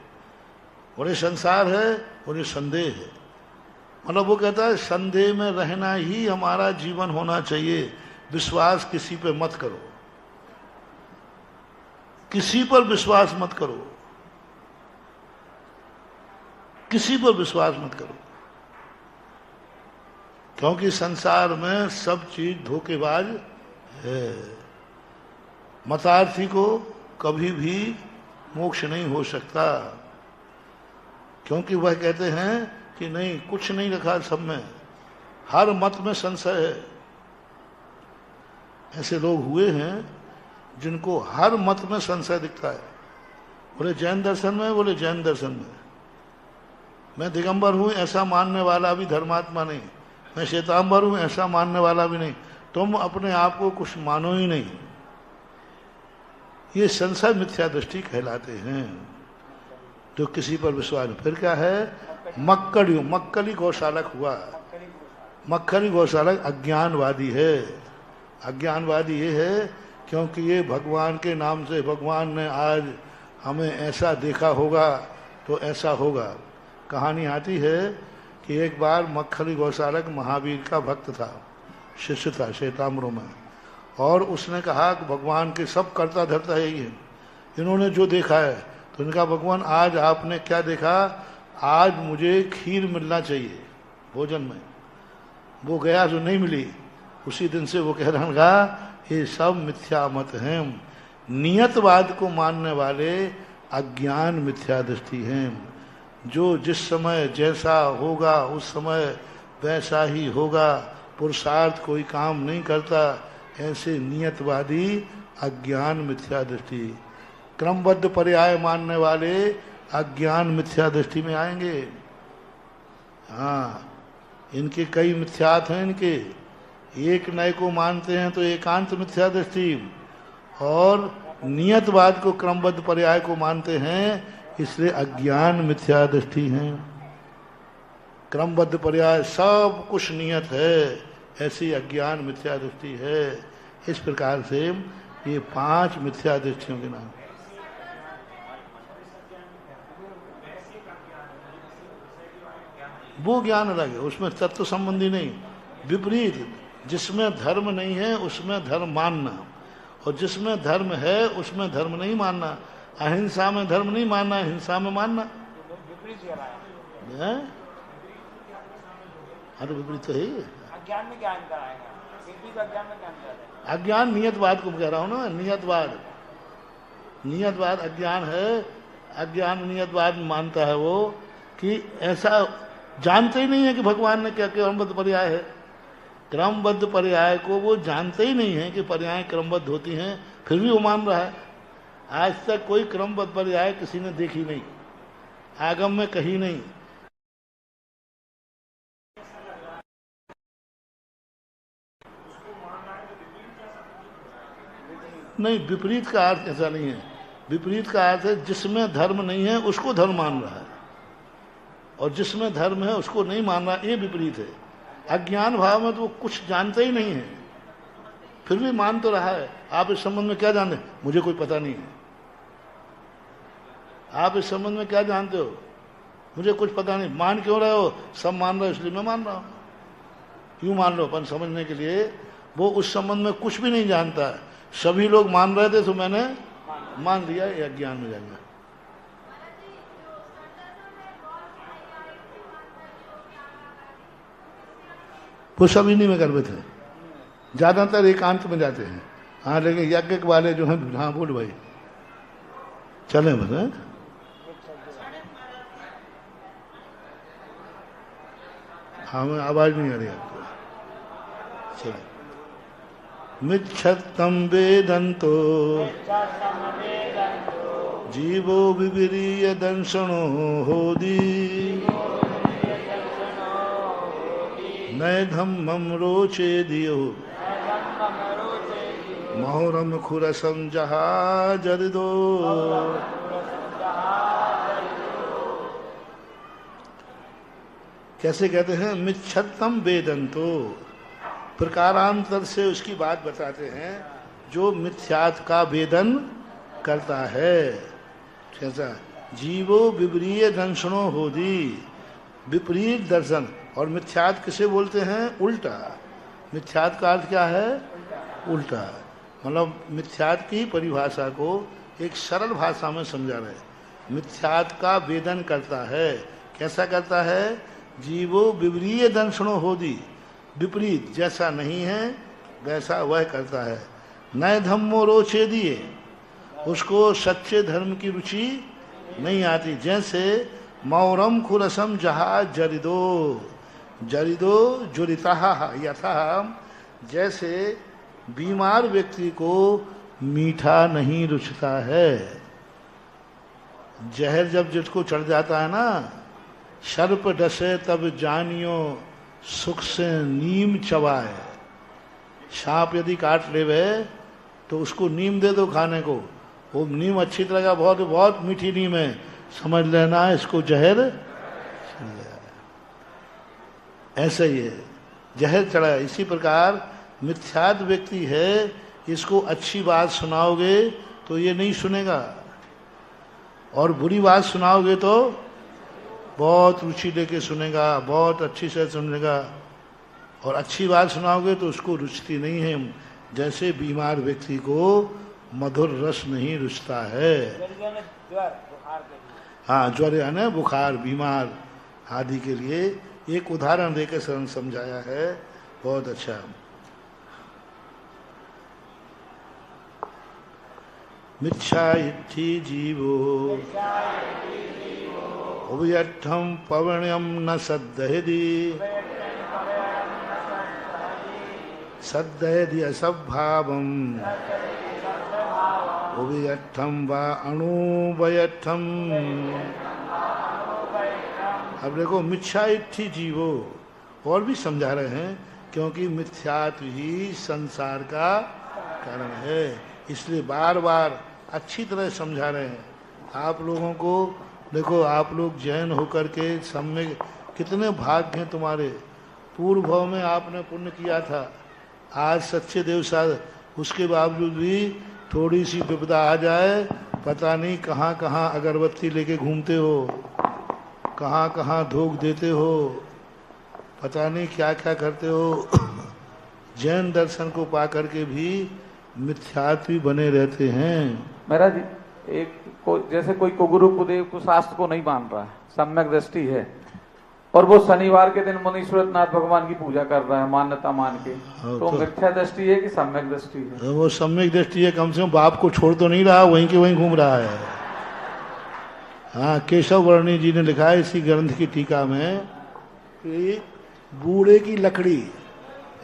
बोले संसार है, बोले संदेह है। मतलब वो कहता है संदेह में रहना ही हमारा जीवन होना चाहिए। विश्वास किसी पे मत करो, किसी पर विश्वास मत करो, किसी पर विश्वास मत करो, क्योंकि संसार में सब चीज धोखेबाज है। मतार्थी को कभी भी मोक्ष नहीं हो सकता, क्योंकि वह कहते हैं कि नहीं, कुछ नहीं रखा सब में, हर मत में संशय है। ऐसे लोग हुए हैं जिनको हर मत में संशय दिखता है। बोले जैन दर्शन में, बोले जैन दर्शन में। मैं दिगंबर हूं ऐसा मानने वाला भी धर्मात्मा नहीं, मैं श्वेतांबर हूं ऐसा मानने वाला भी नहीं। तुम अपने आप को कुछ मानो ही नहीं। ये संशय मिथ्या दृष्टि कहलाते हैं, जो किसी पर विश्वास। फिर क्या है, मक्कली गौशालक हुआ। मक्खली गौशालक अज्ञानवादी है। अज्ञानवादी ये है क्योंकि ये भगवान के नाम से, भगवान ने आज हमें ऐसा देखा होगा तो ऐसा होगा। कहानी आती है कि एक बार मक्खली गौशालक महावीर का भक्त था, शिष्य था श्वेताम्बर में, और उसने कहा कि भगवान के सब करता धरता है ही है, इन्होंने जो देखा है। तो उन्होंने कहा भगवान आज आपने क्या देखा, आज मुझे खीर मिलना चाहिए भोजन में। वो गया जो नहीं मिली, उसी दिन से वो कह रहा लगा ये सब मिथ्या मत हैं, नियतवाद को मानने वाले अज्ञान मिथ्या दृष्टि हैं। जो जिस समय जैसा होगा उस समय वैसा ही होगा, पुरुषार्थ कोई काम नहीं करता, ऐसे नियतवादी अज्ञान मिथ्या दृष्टि। क्रमबद्ध पर्याय मानने वाले अज्ञान मिथ्या दृष्टि में आएंगे। हाँ, इनके कई मिथ्यात हैं इनके, एक नए को मानते हैं तो एकांत मिथ्या दृष्टि, और नियतवाद को क्रमबद्ध पर्याय को मानते हैं, इसलिए अज्ञान मिथ्या दृष्टि है। क्रमबद्ध पर्याय सब कुछ नियत है, ऐसी अज्ञान मिथ्या दृष्टि है। इस प्रकार से ये 5 मिथ्या दृष्टियों के नाम। वो ज्ञान अलग है, उसमें तत्व संबंधी नहीं। विपरीत, जिसमें धर्म नहीं है उसमें धर्म मानना, और जिसमें धर्म है उसमें धर्म नहीं मानना। अहिंसा में धर्म नहीं मानना, हिंसा में मानना। अरे विपरीत तो है। अज्ञान में क्या अंतर आएगा? अज्ञान में क्या अंतर है? अज्ञान नियतवाद को कह रहा हूं ना, नियतवाद। नियतवाद अज्ञान है। अज्ञान नियतवाद मानता है वो कि ऐसा जानते ही नहीं है कि भगवान ने क्या क्रमबद्ध पर्याय है। क्रमबद्ध पर्याय को वो जानते ही नहीं है कि पर्याय क्रमबद्ध होती हैं, फिर भी वो मान रहा है। आज तक कोई क्रमबद्ध पर्याय किसी ने देखी नहीं, आगम में कहीं नहीं। नहीं, विपरीत का अर्थ ऐसा नहीं है। विपरीत का अर्थ है जिसमें धर्म नहीं है उसको धर्म मान रहा है, और जिसमें धर्म है उसको नहीं मान रहा, ये विपरीत है। अज्ञान भाव में तो वो कुछ जानते ही नहीं है, फिर भी मान तो रहा है। आप इस संबंध में क्या जानते हैं? मुझे कोई पता नहीं है। आप इस संबंध में क्या जानते हो? मुझे कुछ पता नहीं। मान क्यों रहे हो? सब मान रहे हो इसलिए मैं मान रहा हूं। यूं मान लो अपन समझने के लिए। वो उस संबंध में कुछ भी नहीं जानता है, सभी लोग मान रहे थे तो मैंने मान लिया, ये अज्ञान में जाएगा। वो सभी नहीं में कर थे, ज्यादातर एकांत में जाते हैं। हाँ, लेकिन यज्ञ वाले जो हैं, हाँ बोल भाई, चले बस है? हाँ, मैं आवाज नहीं आ रही आपको। चलो। मिच्छत्तम वेदन्तो जीवो विविरीय दंशनो होदी नय धम्मम रोचे दियो महोरम खुरसम जहाजरिदो। कैसे कहते हैं? मिच्छत्तम वेदन्तो, प्रकारांतर से उसकी बात बताते हैं, जो मिथ्यात का वेदन करता है। कैसा? जीवो विपरीय दंशनो होदी, विपरीत दर्शन। और मिथ्यात किसे बोलते हैं? उल्टा। मिथ्यात का अर्थ क्या है? उल्टा। मतलब मिथ्यात की परिभाषा को एक सरल भाषा में समझा रहे। मिथ्यात का वेदन करता है। कैसा करता है? जीवो विपरीय दंशनो होदी, विपरीत, जैसा नहीं है वैसा वह करता है। नए धम्मो रोचे दिए, उसको सच्चे धर्म की रुचि नहीं आती। जैसे मौरम खुरसम जहा जरिदो, जरिदो जुरिता यथा, जैसे बीमार व्यक्ति को मीठा नहीं रुचता है। जहर जब जिसको चढ़ जाता है ना, सर्प डसे तब जानियो सुख से नीम चबाए। सांप यदि काट लेवे तो उसको नीम दे दो खाने को, वो नीम अच्छी तरह बहुत बहुत मीठी नीम है, समझ लेना इसको जहर। ऐसा ही है, जहर चढ़ा है। इसी प्रकार मिथ्यात व्यक्ति है, इसको अच्छी बात सुनाओगे तो ये नहीं सुनेगा, और बुरी बात सुनाओगे तो बहुत रुचि लेके सुनेगा, बहुत अच्छी से सुनेगा। और अच्छी बात सुनाओगे तो उसको रुचती नहीं है, जैसे बीमार व्यक्ति को मधुर रस नहीं रुचता है। ज्वर बुखार के लिए। हाँ, ज्वर यानी बुखार, बीमार आदि के लिए एक उदाहरण देकर समझाया है, बहुत अच्छा। मिच्छा इत्थि जीवो उभयर्थम पवण्यम न सद्धयति सद्धयति असद्भावम उभयर्थम वा अणुभयर्थम। अब देखो, मिथ्या इत्थि जीवो और भी समझा रहे हैं, क्योंकि मिथ्यात्व ही संसार का कारण है, इसलिए बार बार अच्छी तरह समझा रहे हैं आप लोगों को। देखो, आप लोग जैन होकर के सम्यक, कितने भाग्य हैं तुम्हारे, पूर्व भाव में आपने पुण्य किया था, आज सच्चे देव साध, उसके बावजूद भी थोड़ी सी विपदा आ जाए, पता नहीं कहाँ कहाँ अगरबत्ती लेके घूमते हो, कहाँ कहाँ धोख देते हो, पता नहीं क्या क्या करते हो। जैन दर्शन को पा करके भी मिथ्यात्वी बने रहते हैं। महाराज जी, जैसे कोई को गुरु कुदेव को शास्त्र को नहीं मान रहा है, सम्यक दृष्टि है, और वो शनिवार के दिन मुनीश्वरनाथ भगवान की पूजा कर रहा है मान्यता मान के, तो मिथ्या दृष्टि है कि सम्यक दृष्टि है? वो सम्यक दृष्टि है, कम से कम बाप को छोड़ तो नहीं रहा, वहीं के वहीं घूम रहा है। हाँ, केशव वर्णी जी ने लिखा है इसी ग्रंथ की टीका में कि बूढ़े की लकड़ी,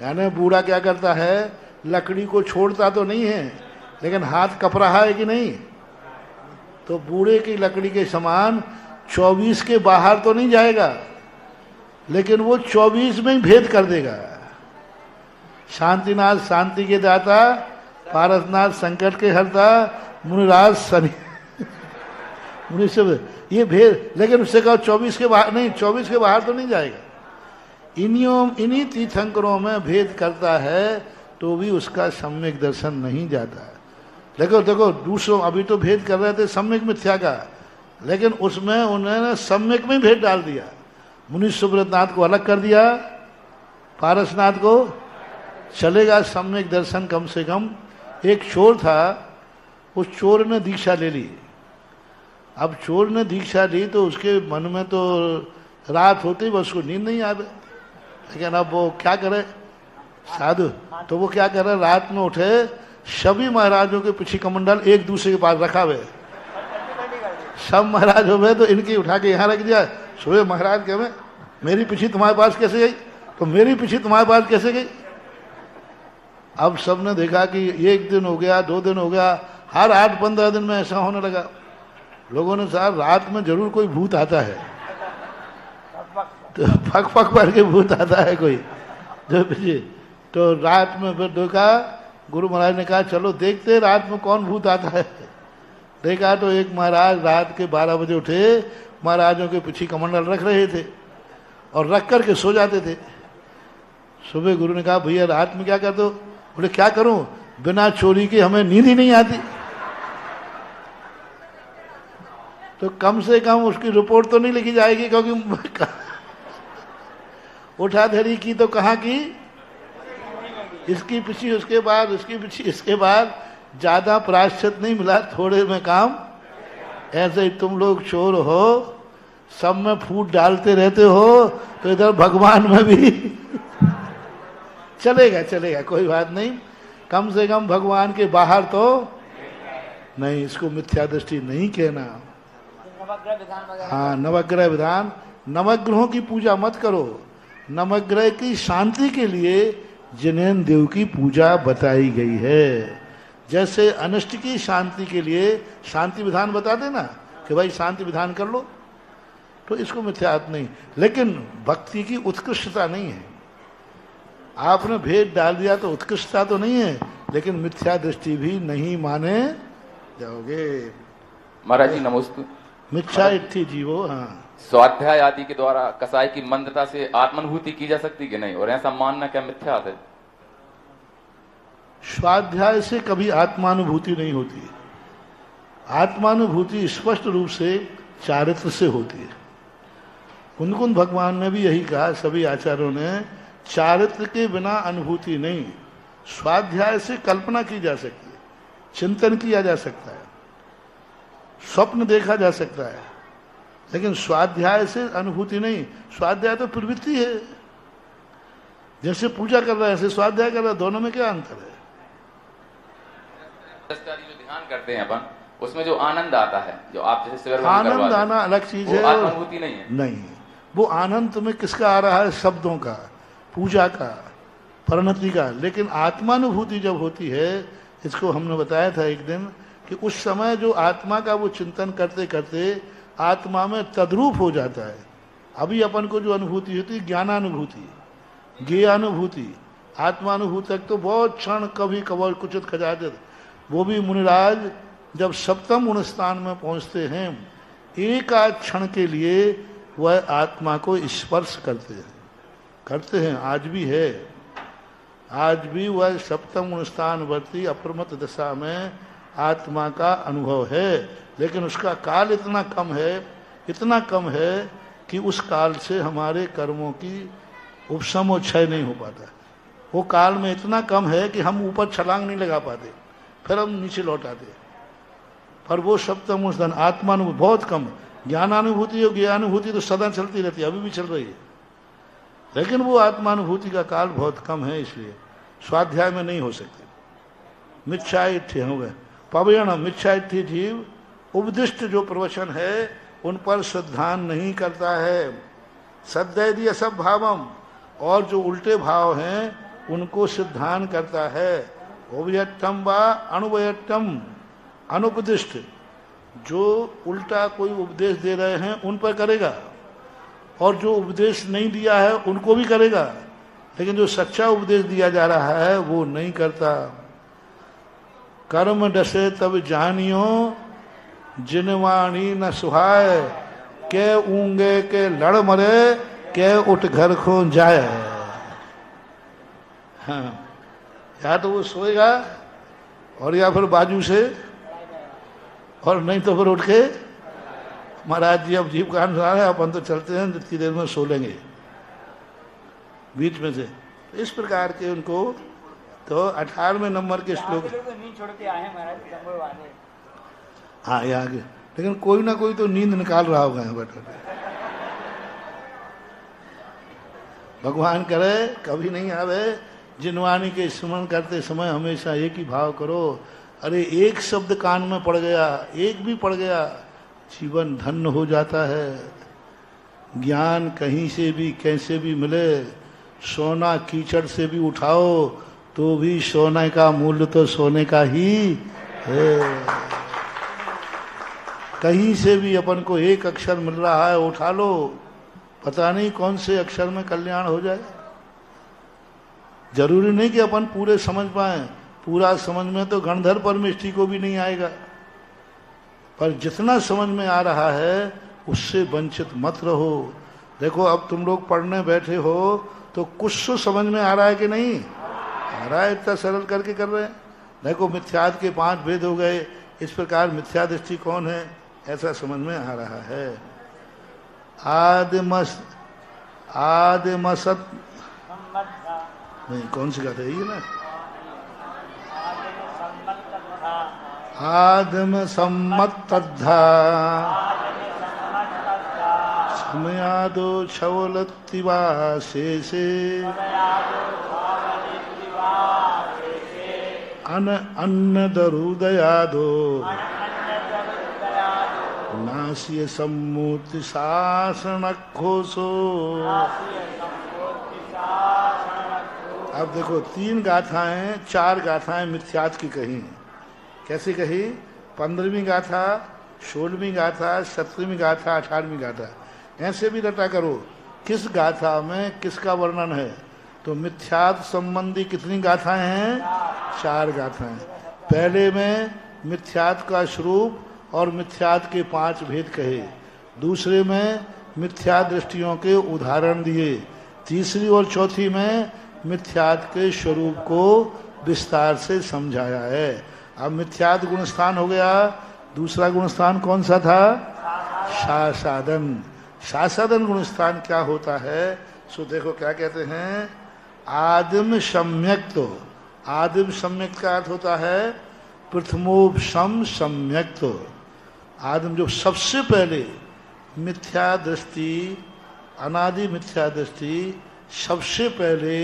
यानी बूढ़ा क्या करता है, लकड़ी को छोड़ता तो नहीं है, लेकिन हाथ कप रहा है कि नहीं, तो बूढ़े की लकड़ी के समान 24 के बाहर तो नहीं जाएगा, लेकिन वो 24 में ही भेद कर देगा। शांतिनाथ शांति के दाता, पारसनाथ संकट के हरता, मुनिराज शनि मुनि से ये भेद, लेकिन उससे कहो 24 के बाहर नहीं, 24 के बाहर तो नहीं जाएगा। इन्हीं तीर्थंकरों में भेद करता है तो भी उसका सम्यक दर्शन नहीं जाता है। देखो देखो, दूसरों अभी तो भेद कर रहे थे सम्यक मिथ्या का, लेकिन उसमें उन्होंने सम्यक में भेद डाल दिया। मुनि सुब्रतनाथ को अलग कर दिया, पारसनाथ को चलेगा सम्यक दर्शन। कम से कम एक चोर था, उस चोर ने दीक्षा ले ली। अब चोर ने दीक्षा ली तो उसके मन में तो रात होती बस उसको नींद नहीं आवे, लेकिन अब वो क्या करे साधु, तो वो क्या करे, रात में उठे, सभी महाराजों के पीछे कमंडल एक दूसरे के पास रखा हुए, सब महाराज हो गए तो इनकी उठा के यहाँ रख दिया। सुबह महाराज कहे मेरी पीछे तुम्हारे पास कैसे गई, तो मेरी पीछे तुम्हारे पास कैसे गई। अब सबने देखा कि 1 दिन हो गया, 2 दिन हो गया, हर 8-15 दिन में ऐसा होने लगा। लोगों ने कहा रात में जरूर कोई भूत आता है, तो फक फक भर के भूत आता है कोई जो पीछे। तो रात में फिर देखा, गुरु महाराज ने कहा चलो देखते रात में कौन भूत आता है। देखा तो एक महाराज रात के 12 बजे उठे, महाराजों के पीछे कमंडल रख रहे थे और रख करके सो जाते थे। सुबह गुरु ने कहा भैया रात में क्या करते हो? बोले क्या करूं, बिना चोरी के हमें नींद ही नहीं आती। तो कम से कम उसकी रिपोर्ट तो नहीं लिखी जाएगी, क्योंकि उठा धरी की तो कहाँ की, इसकी पीछे उसके बाद, उसकी पीछे इसके बाद, ज्यादा प्रायश्चित नहीं मिला, थोड़े में काम। ऐसे ही तुम लोग चोर हो, सब में फूट डालते रहते हो, तो इधर भगवान में भी चलेगा चलेगा, कोई बात नहीं। कम से कम भगवान के बाहर तो नहीं, इसको मिथ्या दृष्टि नहीं कहना। हाँ, नवग्रह विधान, नवग्रहों की पूजा मत करो। नवग्रह की शांति के लिए जिनेन्द्र देव की पूजा बताई गई है। जैसे अनिष्ट की शांति के लिए शांति विधान बता देना कि भाई शांति विधान कर लो, तो इसको मिथ्यात्व नहीं। लेकिन भक्ति की उत्कृष्टता नहीं है, आपने भेद डाल दिया तो उत्कृष्टता तो नहीं है, लेकिन मिथ्या दृष्टि भी नहीं माने जाओगे। महाराज जी नमस्ते। मिथ्या इत्थि जीवो। हाँ, स्वाध्याय आदि के द्वारा कसाई की मंत्रता से आत्मानुभूति की जा सकती कि नहीं, और ऐसा मानना क्या मिथ्या है? स्वाध्याय से कभी आत्मानुभूति नहीं होती है। आत्मानुभूति स्पष्ट रूप से चारित्र से होती है। कुंद भगवान ने भी यही कहा, सभी आचार्यों ने, चारित्र के बिना अनुभूति नहीं। स्वाध्याय से कल्पना की जा सकती है, चिंतन किया जा सकता है, स्वप्न देखा जा सकता है, लेकिन स्वाध्याय से अनुभूति नहीं। स्वाध्याय तो प्रवृत्ति है, जैसे पूजा कर रहा है ऐसे स्वाध्याय कर रहा है, दोनों में क्या अंतर है? जो ध्यान करते हैं अपन, उसमें जो आनंद आता है, जो आप जैसे शिविर में आनंद आना अलग चीज है, आत्मानुभूति नहीं है। नहीं, वो आनंद तुम्हें किसका आ रहा है? शब्दों का, पूजा का, परिणति का। लेकिन आत्मानुभूति जब होती है, इसको हमने बताया था एक दिन कि उस समय जो आत्मा का वो चिंतन करते करते आत्मा में तद्रूप हो जाता है। अभी अपन को जो अनुभूति होती है ज्ञानानुभूति, ज्ञेयानुभूति, आत्मानुभूति तक तो बहुत क्षण कभी कभार कुचित खजाजत। वो भी मुनिराज जब सप्तम गुण स्थान में पहुंचते हैं, एक आध क्षण के लिए वह आत्मा को स्पर्श करते हैं। आज भी है, आज भी वह सप्तम गुण स्थान वर्ती अप्रमत दशा में आत्मा का अनुभव है। लेकिन उसका काल इतना कम है कि उस काल से हमारे कर्मों की उपशम और क्षय नहीं हो पाता। वो काल में इतना कम है कि हम ऊपर छलांग नहीं लगा पाते, फिर हम नीचे लौट आते। पर वो सप्तम गुण स्थान आत्मानुभूति बहुत कम। ज्ञानानुभूति और ज्ञानानुभूति तो सदा चलती रहती है, अभी भी चल रही है, लेकिन वो आत्मानुभूति का काल बहुत कम है, इसलिए स्वाध्याय में नहीं हो सकती। मिथ्याइठ्य हो गए पवयण, मिथ्याइठ्य जीव उपदिष्ट जो प्रवचन है उन पर श्रद्धान नहीं करता है। सदैव सब भावम, और जो उल्टे भाव हैं उनको सिद्धान करता है। उभयट्टम व अणुवयट्टम, अनुपदिष्ट जो उल्टा कोई उपदेश दे रहे हैं उन पर करेगा, और जो उपदेश नहीं दिया है उनको भी करेगा, लेकिन जो सच्चा उपदेश दिया जा रहा है वो नहीं करता। कर्म डसे तब जानियो जिनवाणी न सुहाय, के ऊंगे के लड़ मरे, के उठ घर खो जाए। हाँ, या तो वो सोएगा और या फिर बाजू से, और नहीं तो फिर उठ के महाराज जी अब जीव कान सुना रहे, अपन तो चलते हैं, जितनी देर में सो लेंगे बीच में से। इस प्रकार के उनको तो 18वें नंबर के श्लोक नींद छोड़ के आए महाराज जंगल वाले। हाँ, ये आगे, लेकिन कोई ना कोई तो नींद निकाल रहा होगा यहाँ बैठे। भगवान करे कभी नहीं आवे। जिनवाणी के स्मरण करते समय हमेशा एक ही भाव करो। अरे एक शब्द कान में पड़ गया, एक भी पड़ गया, जीवन धन्य हो जाता है। ज्ञान कहीं से भी कैसे भी मिले, सोना कीचड़ से भी उठाओ तो भी सोने का मूल्य तो सोने का ही है। कहीं से भी अपन को एक अक्षर मिल रहा है, उठा लो, पता नहीं कौन से अक्षर में कल्याण हो जाए। जरूरी नहीं कि अपन पूरे समझ पाए, पूरा समझ में तो गणधर परमेष्ठी को भी नहीं आएगा, पर जितना समझ में आ रहा है उससे वंचित मत रहो। देखो अब तुम लोग पढ़ने बैठे हो तो कुछ तो समझ में आ रहा है कि नहीं आ रहा है? इतना सरल करके कर रहे हैं। देखो मिथ्याद के 5 भेद हो गए, इस प्रकार मिथ्या दृष्टि कौन है ऐसा समझ में आ रहा है। आदिमसत नहीं, कौन सी गाते है ये ना, आदम सम्मतद्धा समयादो छवलत्तिवा शेषे अन्नदरुदयादो नास्य सम्मूर्ति शासनखोसो। अब देखो 3 गाथाएं 4 गाथाएं मिथ्यात की कही। कैसे कही? 15वीं गाथा, 16वीं गाथा, 17वीं गाथा, 18वीं गाथा, ऐसे भी रटा करो किस गाथा में किसका वर्णन है। तो मिथ्यात संबंधी कितनी गाथाएं हैं? 4 गाथाएं। पहले में मिथ्यात का स्वरूप और मिथ्यात के 5 भेद कहे, दूसरे में मिथ्या दृष्टियों के उदाहरण दिए, तीसरी और चौथी में मिथ्यात के स्वरूप को विस्तार से समझाया है। अब मिथ्यात गुणस्थान हो गया, दूसरा गुणस्थान कौन सा था? शासादन। शासादन गुणस्थान क्या होता है? सो देखो क्या कहते हैं, आदिम सम्यक्तो, आदिम सम्यक का अर्थ होता है प्रथमोपशम सम्यक्तो। आदिम जो सबसे पहले मिथ्या दृष्टि, अनादि मिथ्या दृष्टि सबसे पहले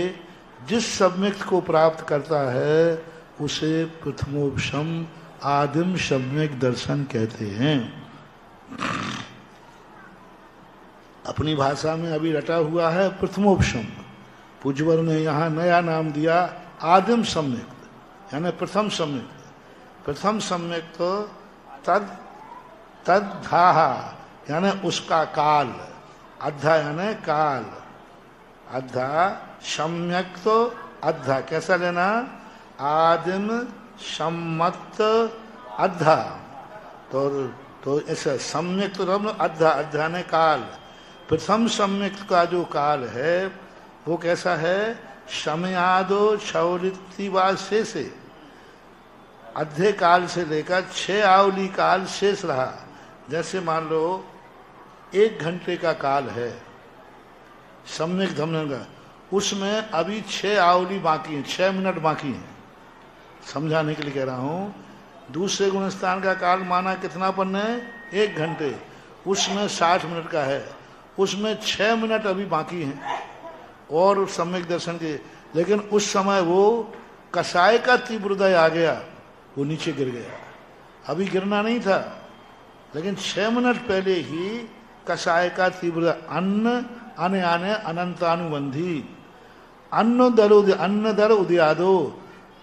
जिस सम्यक को प्राप्त करता है उसे प्रथमोपशम आदिम सम्यक दर्शन कहते हैं। अपनी भाषा में अभी रटा हुआ है प्रथमोपशम, पूज्यवर ने यहाँ नया नाम दिया आदिम सम्यक, यानी प्रथम सम्यक। प्रथम सम्यक तो तद्धा यानी उसका काल, अद्धा यानी काल, अद्धा सम्यक तो अद्धा कैसा लेना, आदिम सम्मत अद्धा, तो ऐसा सम्यक तो अद्धा, अद्धा ने काल। प्रथम सम्यक का जो काल है वो कैसा है, समयादो क्षौरित्तिवासे से अद्धे काल से लेकर 6 आवली काल शेष रहा। जैसे मान लो 1 घंटे का काल है सम्यक धमन का, उसमें अभी 6 आवली बाकी है, 6 मिनट बाकी हैं, समझाने के लिए कह रहा हूं। दूसरे गुणस्थान का काल माना कितना पन्ने है, 1 घंटे, उसमें 60 मिनट का है, उसमें 6 मिनट अभी बाकी हैं और सम्यक दर्शन के। लेकिन उस समय वो कसाय का तीव्रदय आ गया, वो नीचे गिर गया, अभी गिरना नहीं था, लेकिन 6 मिनट पहले ही कसाय का तीव्र अन्न आने आने अनंतानुबंधी, अन्न दर उदयादो।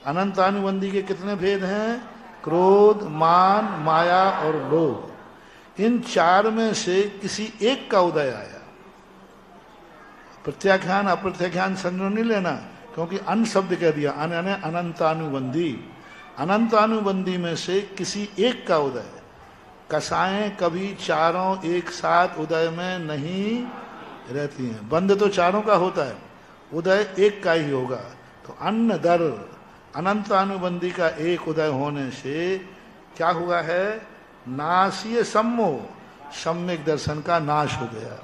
अनंतानुबंधी के कितने भेद हैं, क्रोध, मान, माया और लोभ। इन 4 में से किसी एक का उदय आया। प्रत्याख्यान अप्रत्याख्यान संज्ञा नहीं लेना, क्योंकि अन शब्द कह दिया, अन अनंतानुबंधी। अनंतानुबंधी में से किसी एक का उदय। कसाएं कभी चारों एक साथ उदय में नहीं रहती हैं, बंद तो चारों का होता है, उदय एक का ही होगा। तो अन्न दर अनंतानुबंधी का एक उदय होने से क्या हुआ है, नासीय सम्मो, सम्यक दर्शन का नाश हो गया।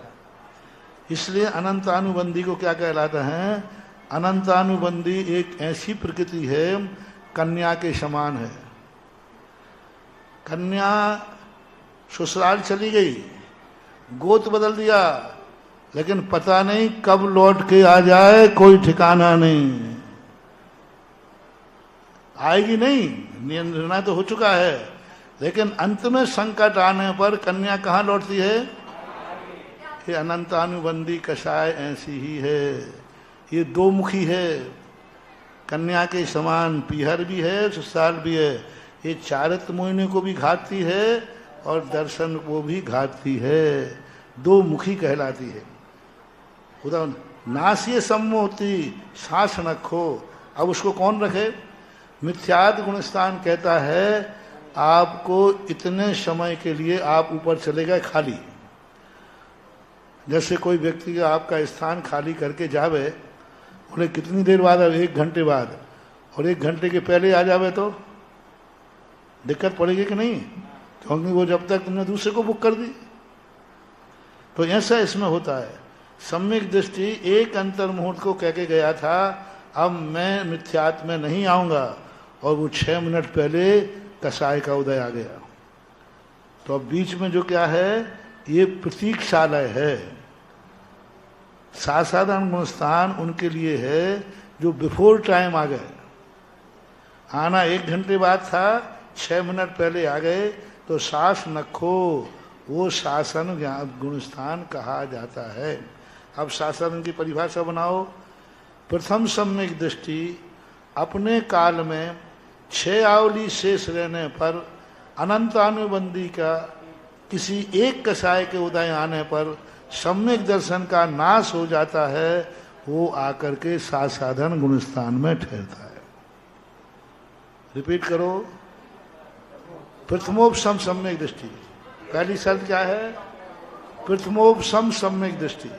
इसलिए अनंतानुबंधी को क्या कहलाता है, अनंतानुबंधी एक ऐसी प्रकृति है कन्या के समान है। कन्या ससुराल चली गई, गोत बदल दिया, लेकिन पता नहीं कब लौट के आ जाए, कोई ठिकाना नहीं, आएगी नहीं, निर्णय तो हो चुका है, लेकिन अंत में संकट आने पर कन्या कहाँ लौटती है। ये अनंतानुबंधी कषाय ऐसी ही है, ये 2 मुखी है, कन्या के समान पीहर भी है, ससुराल भी है। ये चारित्र मोहिनी को भी घातती है और दर्शन को भी घातती है, 2 मुखी कहलाती है। उदाहरण नासिय सम्मोति सांस रखो, अब उसको कौन रखे, मिथ्याद गुणस्थान कहता है आपको इतने समय के लिए आप ऊपर चले गए खाली। जैसे कोई व्यक्ति आपका स्थान खाली करके जावे, बोले कितनी देर बाद, अब 1 घंटे बाद, और 1 घंटे के पहले आ जावे तो दिक्कत पड़ेगी कि नहीं, क्योंकि वो जब तक तुमने दूसरे को बुक कर दी। तो ऐसा इसमें होता है। सम्यक दृष्टि एक अंतर मुहूर्त को कह के गया था अब मैं मिथ्यात्व में नहीं आऊंगा, और वो 6 मिनट पहले कसाय का उदय आ गया। तो अब बीच में जो क्या है, ये प्रतीक्षालय है। साधारण गुणस्थान उनके लिए है जो बिफोर टाइम आ गए। आना 1 घंटे बाद था, 6 मिनट पहले आ गए, तो सास नखो, वो शासन गुणस्थान कहा जाता है। अब शासन की परिभाषा बनाओ। प्रथम सम्यक दृष्टि अपने काल में 6 आवली शेष रहने पर अनंतानुबंधी का किसी एक कसाय के उदय आने पर सम्यक दर्शन का नाश हो जाता है, वो आकर के साधारण गुणस्थान में ठहरता है। रिपीट करो, प्रथमोपशम सम्यक दृष्टि। पहली शर्त क्या है, प्रथमोपशम सम्यक दृष्टि।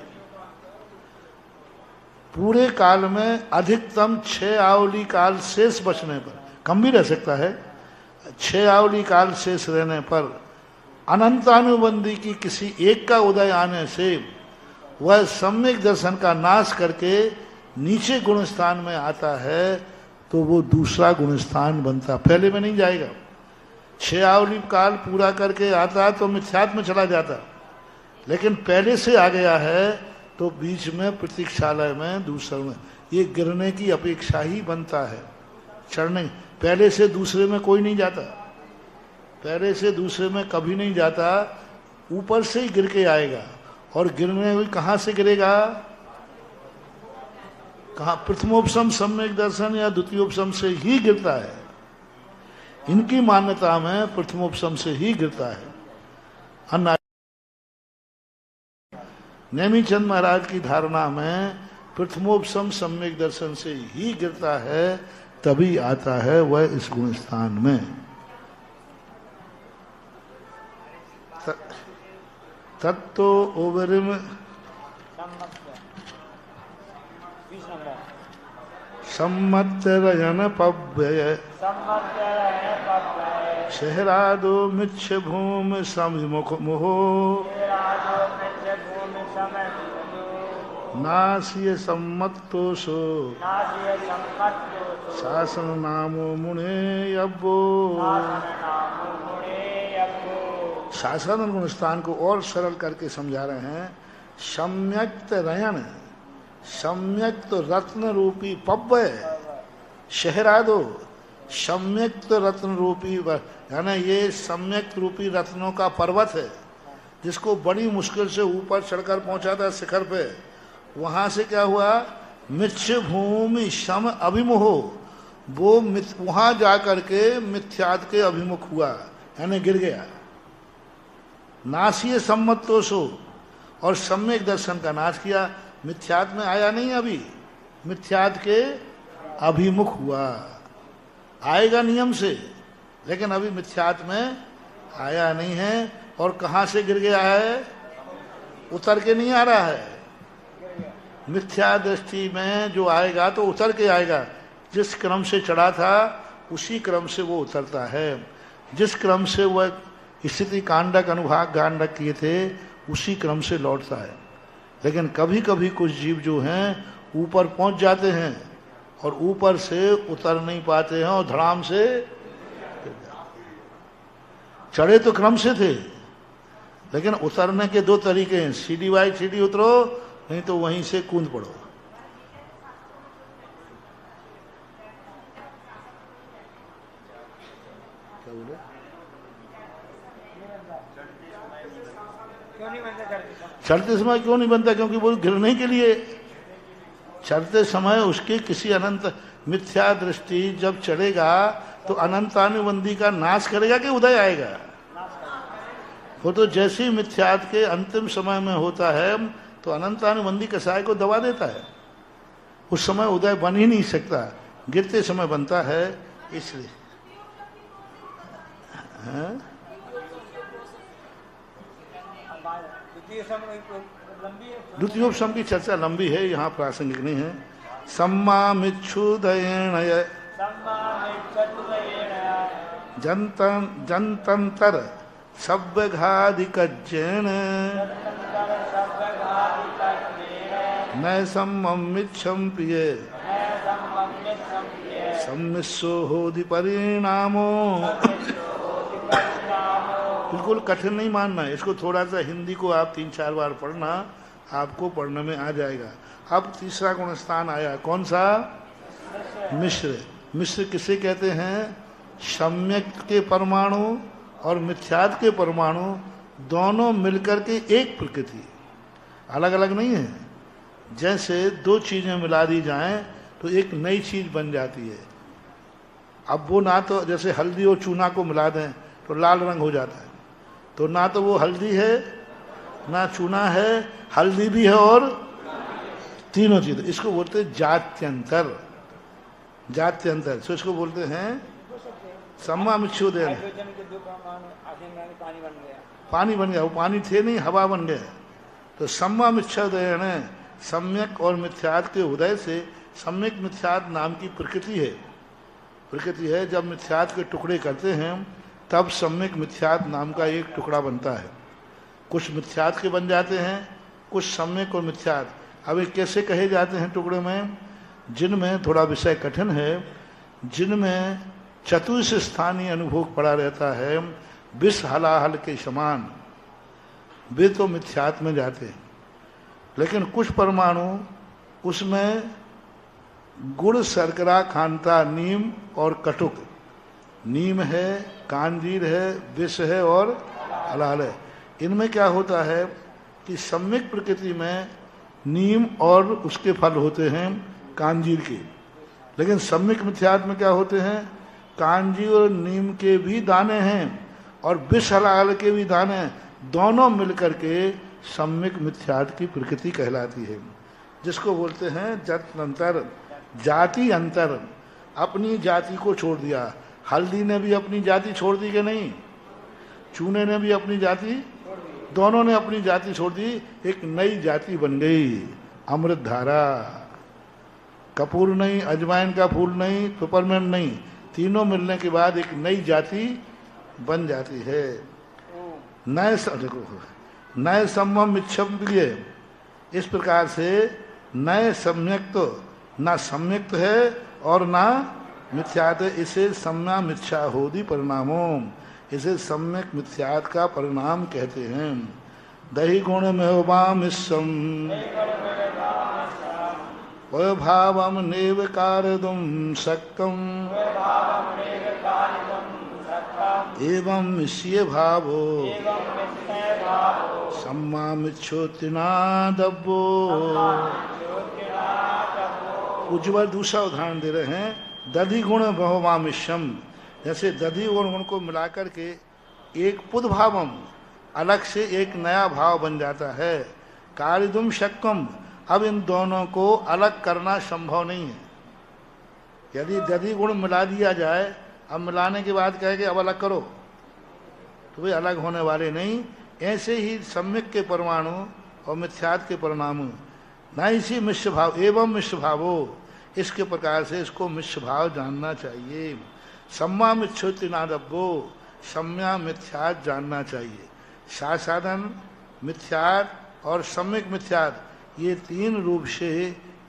पूरे काल में अधिकतम 6 आवली काल शेष बचने पर, कम भी रह सकता है, 6 आवली काल शेष रहने पर अनंतानुबंधी की किसी एक का उदय आने से वह सम्यक दर्शन का नाश करके नीचे गुण स्थान में आता है तो वो दूसरा गुण स्थान बनता, पहले में नहीं जाएगा। 6 आवली काल पूरा करके आता तो मिथ्यात्व में चला जाता, लेकिन पहले से आ गया है तो बीच में प्रतीक्षालय में दूसरे में ये गिरने की अपेक्षा ही बनता है, चढ़ने। पहले से दूसरे में कोई नहीं जाता, पहले से दूसरे में कभी नहीं जाता, ऊपर से ही गिर के आएगा। और गिरने हुई कहाँ से गिरेगा, कहाँ? प्रथमोपसम सम्यक दर्शन या द्वितीयोपसम से ही गिरता है। इनकी मान्यता में प्रथमोपसम से ही गिरता है। नेमीचंद महाराज की धारणा में प्रथमोपसम सम्यक दर्शन से ही गिरता है, तभी आता है वह इस गुण स्थान में। तत्तो ओवरिम सम्मतरयन पव्यय शहरादो मिच्छ भूमि समिमुख मोहो नासिय सम्मत्तोषो शासन नामो मुने यब्बो। शासन गुण स्थान को और सरल करके समझा रहे हैं। सम्यक्त रयन, सम्यक तो रत्न रूपी पव्य, शहरादो सम्यक तो रत्न रूपी, यानी ये सम्यक रूपी रत्नों का पर्वत है जिसको बड़ी मुश्किल से ऊपर चढ़कर पहुंचा था शिखर पे। वहां से क्या हुआ, मिच्छ भूमि सम अभिमुहो, वो वहां जाकर के मिथ्यात के अभिमुख हुआ, यानी गिर गया। नासिय सम्मतोषो, और सम्यक दर्शन का नाश किया। मिथ्यात में आया नहीं, अभी मिथ्यात के अभिमुख हुआ। आएगा नियम से, लेकिन अभी मिथ्यात में आया नहीं है। और कहाँ से गिर गया है, उतर के नहीं आ रहा है। मिथ्या दृष्टि में जो आएगा तो उतर के आएगा। जिस क्रम से चढ़ा था उसी क्रम से वो उतरता है। जिस क्रम से वह स्थिति कांडक अनुभाग गांडक किए थे उसी क्रम से लौटता है। लेकिन कभी कभी कुछ जीव जो हैं ऊपर पहुंच जाते हैं और ऊपर से उतर नहीं पाते हैं और धड़ाम से चढ़े तो क्रम से थे, लेकिन उतरने के 2 तरीके हैं, सीढ़ी बाई सीढ़ी उतरो, नहीं तो वहीं से कूद पड़ो। क्या बोले? चढ़ते समय क्यों नहीं बनता? क्योंकि वो गिरने के लिए चढ़ते समय उसके किसी अनंत मिथ्या दृष्टि जब चढ़ेगा तो अनंतानुबंधी का नाश करेगा कि उदय आएगा? वो तो जैसे ही मिथ्यात के अंतिम समय में होता है तो अनंतानुबंधी कसाय को दबा देता है। उस समय उदय बन ही नहीं सकता, गिरते समय बनता है। इसलिए द्वितीयोपसम की चर्चा लंबी है, यहाँ प्रासंगिक नहीं है। सम्मामिच्छुदयेन जनतंतर सव्यघाधिकज्ञेन न सम्मिच्छं प्रिय सम्मिश्रो होदि परिणामो। बिल्कुल कठिन नहीं मानना, इसको थोड़ा सा हिंदी को आप 3-4 बार पढ़ना, आपको पढ़ने में आ जाएगा। अब तीसरा गुण स्थान आया, कौन सा? मिश्र। मिश्र किसे कहते हैं? सम्यक के परमाणु और मिथ्यात के परमाणु दोनों मिलकर के एक प्रकृति, अलग अलग नहीं है। जैसे 2 चीजें मिला दी जाएं तो एक नई चीज बन जाती है। अब वो ना तो जैसे हल्दी और चूना को मिला दें तो लाल रंग हो जाता है, तो ना तो वो हल्दी है ना चूना है, हल्दी भी है और तीनों चीजें। इसको बोलते हैं जात्यंतर। जात्यंतर तो इसको बोलते हैं सम्मामिच्छुदयेन। पानी बन गया, वो पानी थे नहीं, हवा बन गया। तो सम्मामिच्छुदयेन, सम्यक और मिथ्यात के उदय से, सम्यक मिथ्यात नाम की प्रकृति है। प्रकृति है, जब मिथ्यात के टुकड़े करते हैं तब सम्यक मिथ्यात नाम का एक टुकड़ा बनता है। कुछ मिथ्यात के बन जाते हैं, कुछ सम्यक और मिथ्यात। अब ये कैसे कहे जाते हैं टुकड़े में? जिनमें थोड़ा विषय कठिन है, जिनमें चतुर्थ स्थानीय अनुभोग पड़ा रहता है, विष हलाहल के समान, वे तो मिथ्यात्व में जाते हैं। लेकिन कुछ परमाणु उसमें गुड़, शर्करा, खांता, नीम और कटुक, नीम है, कांजीर है, विष है और हलाहल है। इनमें क्या होता है कि सम्यक प्रकृति में नीम और उसके फल होते हैं कांजीर के, लेकिन सम्यक मिथ्यात्व में क्या होते हैं? कांजीर और नीम के भी दाने हैं और विष हलाहल के भी दाने हैं, दोनों मिलकर के सम्यक मिथ्यात्व की प्रकृति कहलाती है, जिसको बोलते हैं जाति अंतर। जाति अंतर, अपनी जाति को छोड़ दिया। हल्दी ने भी अपनी जाति छोड़ दी कि नहीं? चूने ने भी अपनी जाति, दोनों ने अपनी जाति छोड़ दी, एक नई जाति बन गई, अमृत धारा। कपूर नहीं, अजवाइन का फूल नहीं, पेपरमेंट नहीं, तीनों मिलने के बाद एक नई जाति बन जाती है। नए सम्यम इच्छम प्रिय, इस प्रकार से नए सम्यक तो ना सम्यक है और ना मिथ्यात, इसे सम्या मिथ्या होदि परिणामों, इसे सम्यक मिथ्यात का परिणाम कहते हैं। दही गुण में वामिश्रम वैभावम नेव कारदुम शक्तम एवं मिश्य भावो सम्मा मिच्छोतिना दब्बो। उज्ज्वल दूसरा उदाहरण दे रहे हैं, दधि गुण बहुमामिश्यम, जैसे दधि और गुण को मिलाकर के एक पुद भावम, अलग से एक नया भाव बन जाता है। कारिदुम शक्कम, अब इन दोनों को अलग करना संभव नहीं है। यदि दधि गुण मिला दिया जाए, अब मिलाने के बाद कहे कि अब अलग करो, तो वे अलग होने वाले नहीं। ऐसे ही सम्यक के परमाणु और मिथ्यात के परिणाम न इसी मिश्र भाव, एवं मिश्र भावो, इसके प्रकार से इसको मिश्र भाव जानना चाहिए। सम्मा मिच्छोति नादब्बो, सम्या मिथ्यात जानना चाहिए। साधन मिथ्यात और सम्यक मिथ्यात, ये तीन रूप से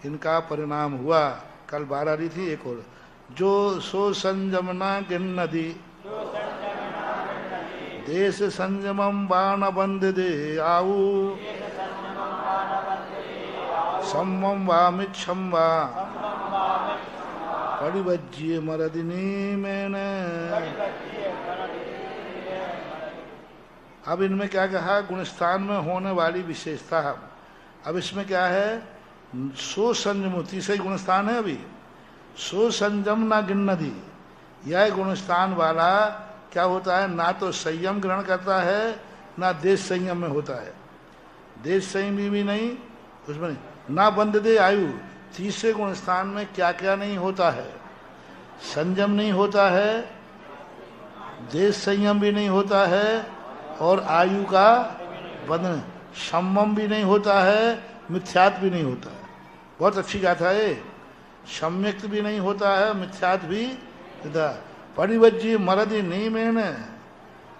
इनका परिणाम हुआ। कल 12 रही थी एक और, जो सो संयमना गिन्नदी देश संयमम बाण बंद दे आऊ सम्मम वा मिच्छम वा परिवज्य मरदिनी मैंने। अब इनमें क्या कहा? गुणस्थान में होने वाली विशेषता। अब इसमें क्या है? सो संयम, तीसरे गुणस्थान है अभी, सो संयम ना गिन्नदी, यह गुणस्थान वाला क्या होता है? ना तो संयम ग्रहण करता है, ना देश संयम में होता है। देश संयमी भी नहीं उसमें नहीं, ना बंद दे आयु, तीसरे गुणस्थान में क्या क्या नहीं होता है? संयम नहीं होता है, देश संयम भी नहीं होता है, और आयु का बंधन, सम्मम भी नहीं होता है, मिथ्यात भी नहीं होता है। बहुत अच्छी गाथा है। सम्यक्त भी नहीं होता है, मिथ्यात भी। परिवज्य मरदि नियमेन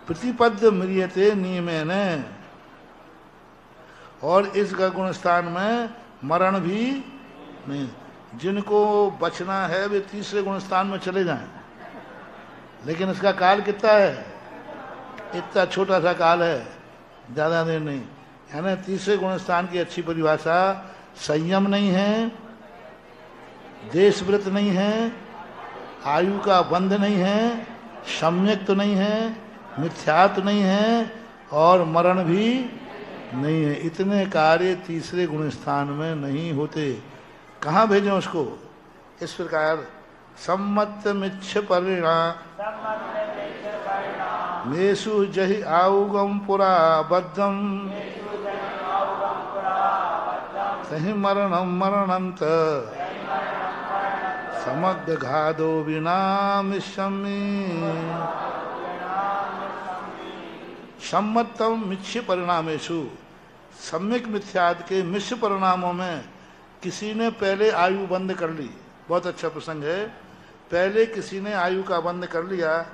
प्रतिपद म्रियते नियमेन, और इस गुणस्थान में मरण भी नहीं। जिनको बचना है वे तीसरे गुणस्थान में चले जाएं, लेकिन इसका काल कितना है? इतना छोटा सा काल है, ज्यादा देर नहीं। यानी तीसरे गुणस्थान की अच्छी परिभाषा, संयम नहीं है, देशव्रत नहीं है, आयु का बंध नहीं है, सम्यक तो नहीं है, मिथ्यात नहीं है, और मरण भी नहीं है। इतने कार्य तीसरे गुणस्थान में नहीं होते। कहाँ भेजें उसको? इस प्रकार सम्मत मिच्छ परिणाम मेषु जहि आउगम पुरा बद्धम सहि मरणम मरणंत समग्र घादो विनामिष्यमि। सम्मतम मिथ्य परिणामेषु, सम्यक मिथ्याद के मिश्र परिणामों में किसी ने पहले आयु बंद कर ली। बहुत अच्छा प्रसंग है। पहले किसी ने आयु का बंद कर लिया,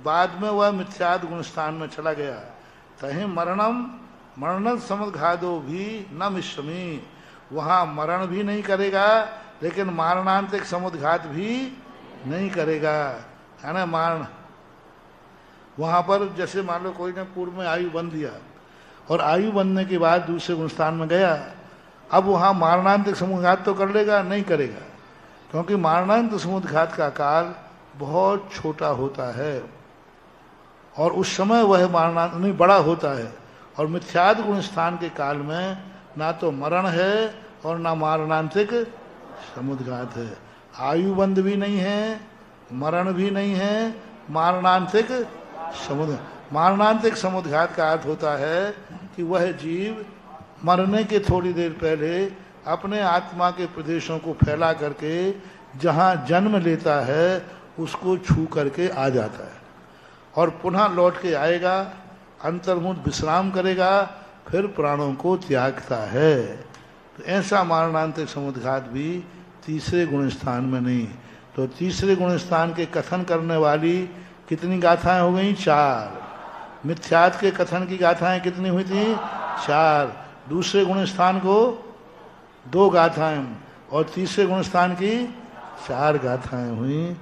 बाद में वह मिथ्याद गुणस्थान में चला गया। तहि मरणम मरणन समघादो भी न मिश्रमी, वहां मरण भी नहीं करेगा, लेकिन मारणांतिक समुद्घात भी नहीं करेगा, है ना। मारण वहां पर जैसे मान लो कोई ने पूर्व में आयु बंध दिया और आयु बंधने के बाद दूसरे गुणस्थान में गया, अब वहां मारणांतिक समुद्घात तो कर लेगा? नहीं करेगा, क्योंकि मारणांतिक समुद्घात का काल बहुत छोटा होता है और उस समय वह मारणांत नहीं बड़ा होता है। और मिथ्याद गुण स्थान के काल में ना तो मरण है और ना मारणांतिक समुद्घात है। आयु बंध भी नहीं है, मरण भी नहीं है, मारणांतिक मारणांतिक समुद्घात का अर्थ होता है कि वह जीव मरने के थोड़ी देर पहले अपने आत्मा के प्रदेशों को फैला करके जहाँ जन्म लेता है उसको छू करके आ जाता है और पुनः लौट के आएगा, अंतर्मुख विश्राम करेगा, फिर प्राणों को त्यागता है। तो ऐसा मारणांतिक समुद्घात भी तीसरे गुण स्थान में नहीं। तो तीसरे गुण स्थान के कथन करने वाली कितनी गाथाएं हो गई? 4। मिथ्यात के कथन की गाथाएं कितनी हुई थी? 4। दूसरे गुण स्थान को 2 गाथाएं और तीसरे गुण स्थान की 4 गाथाएं हुई।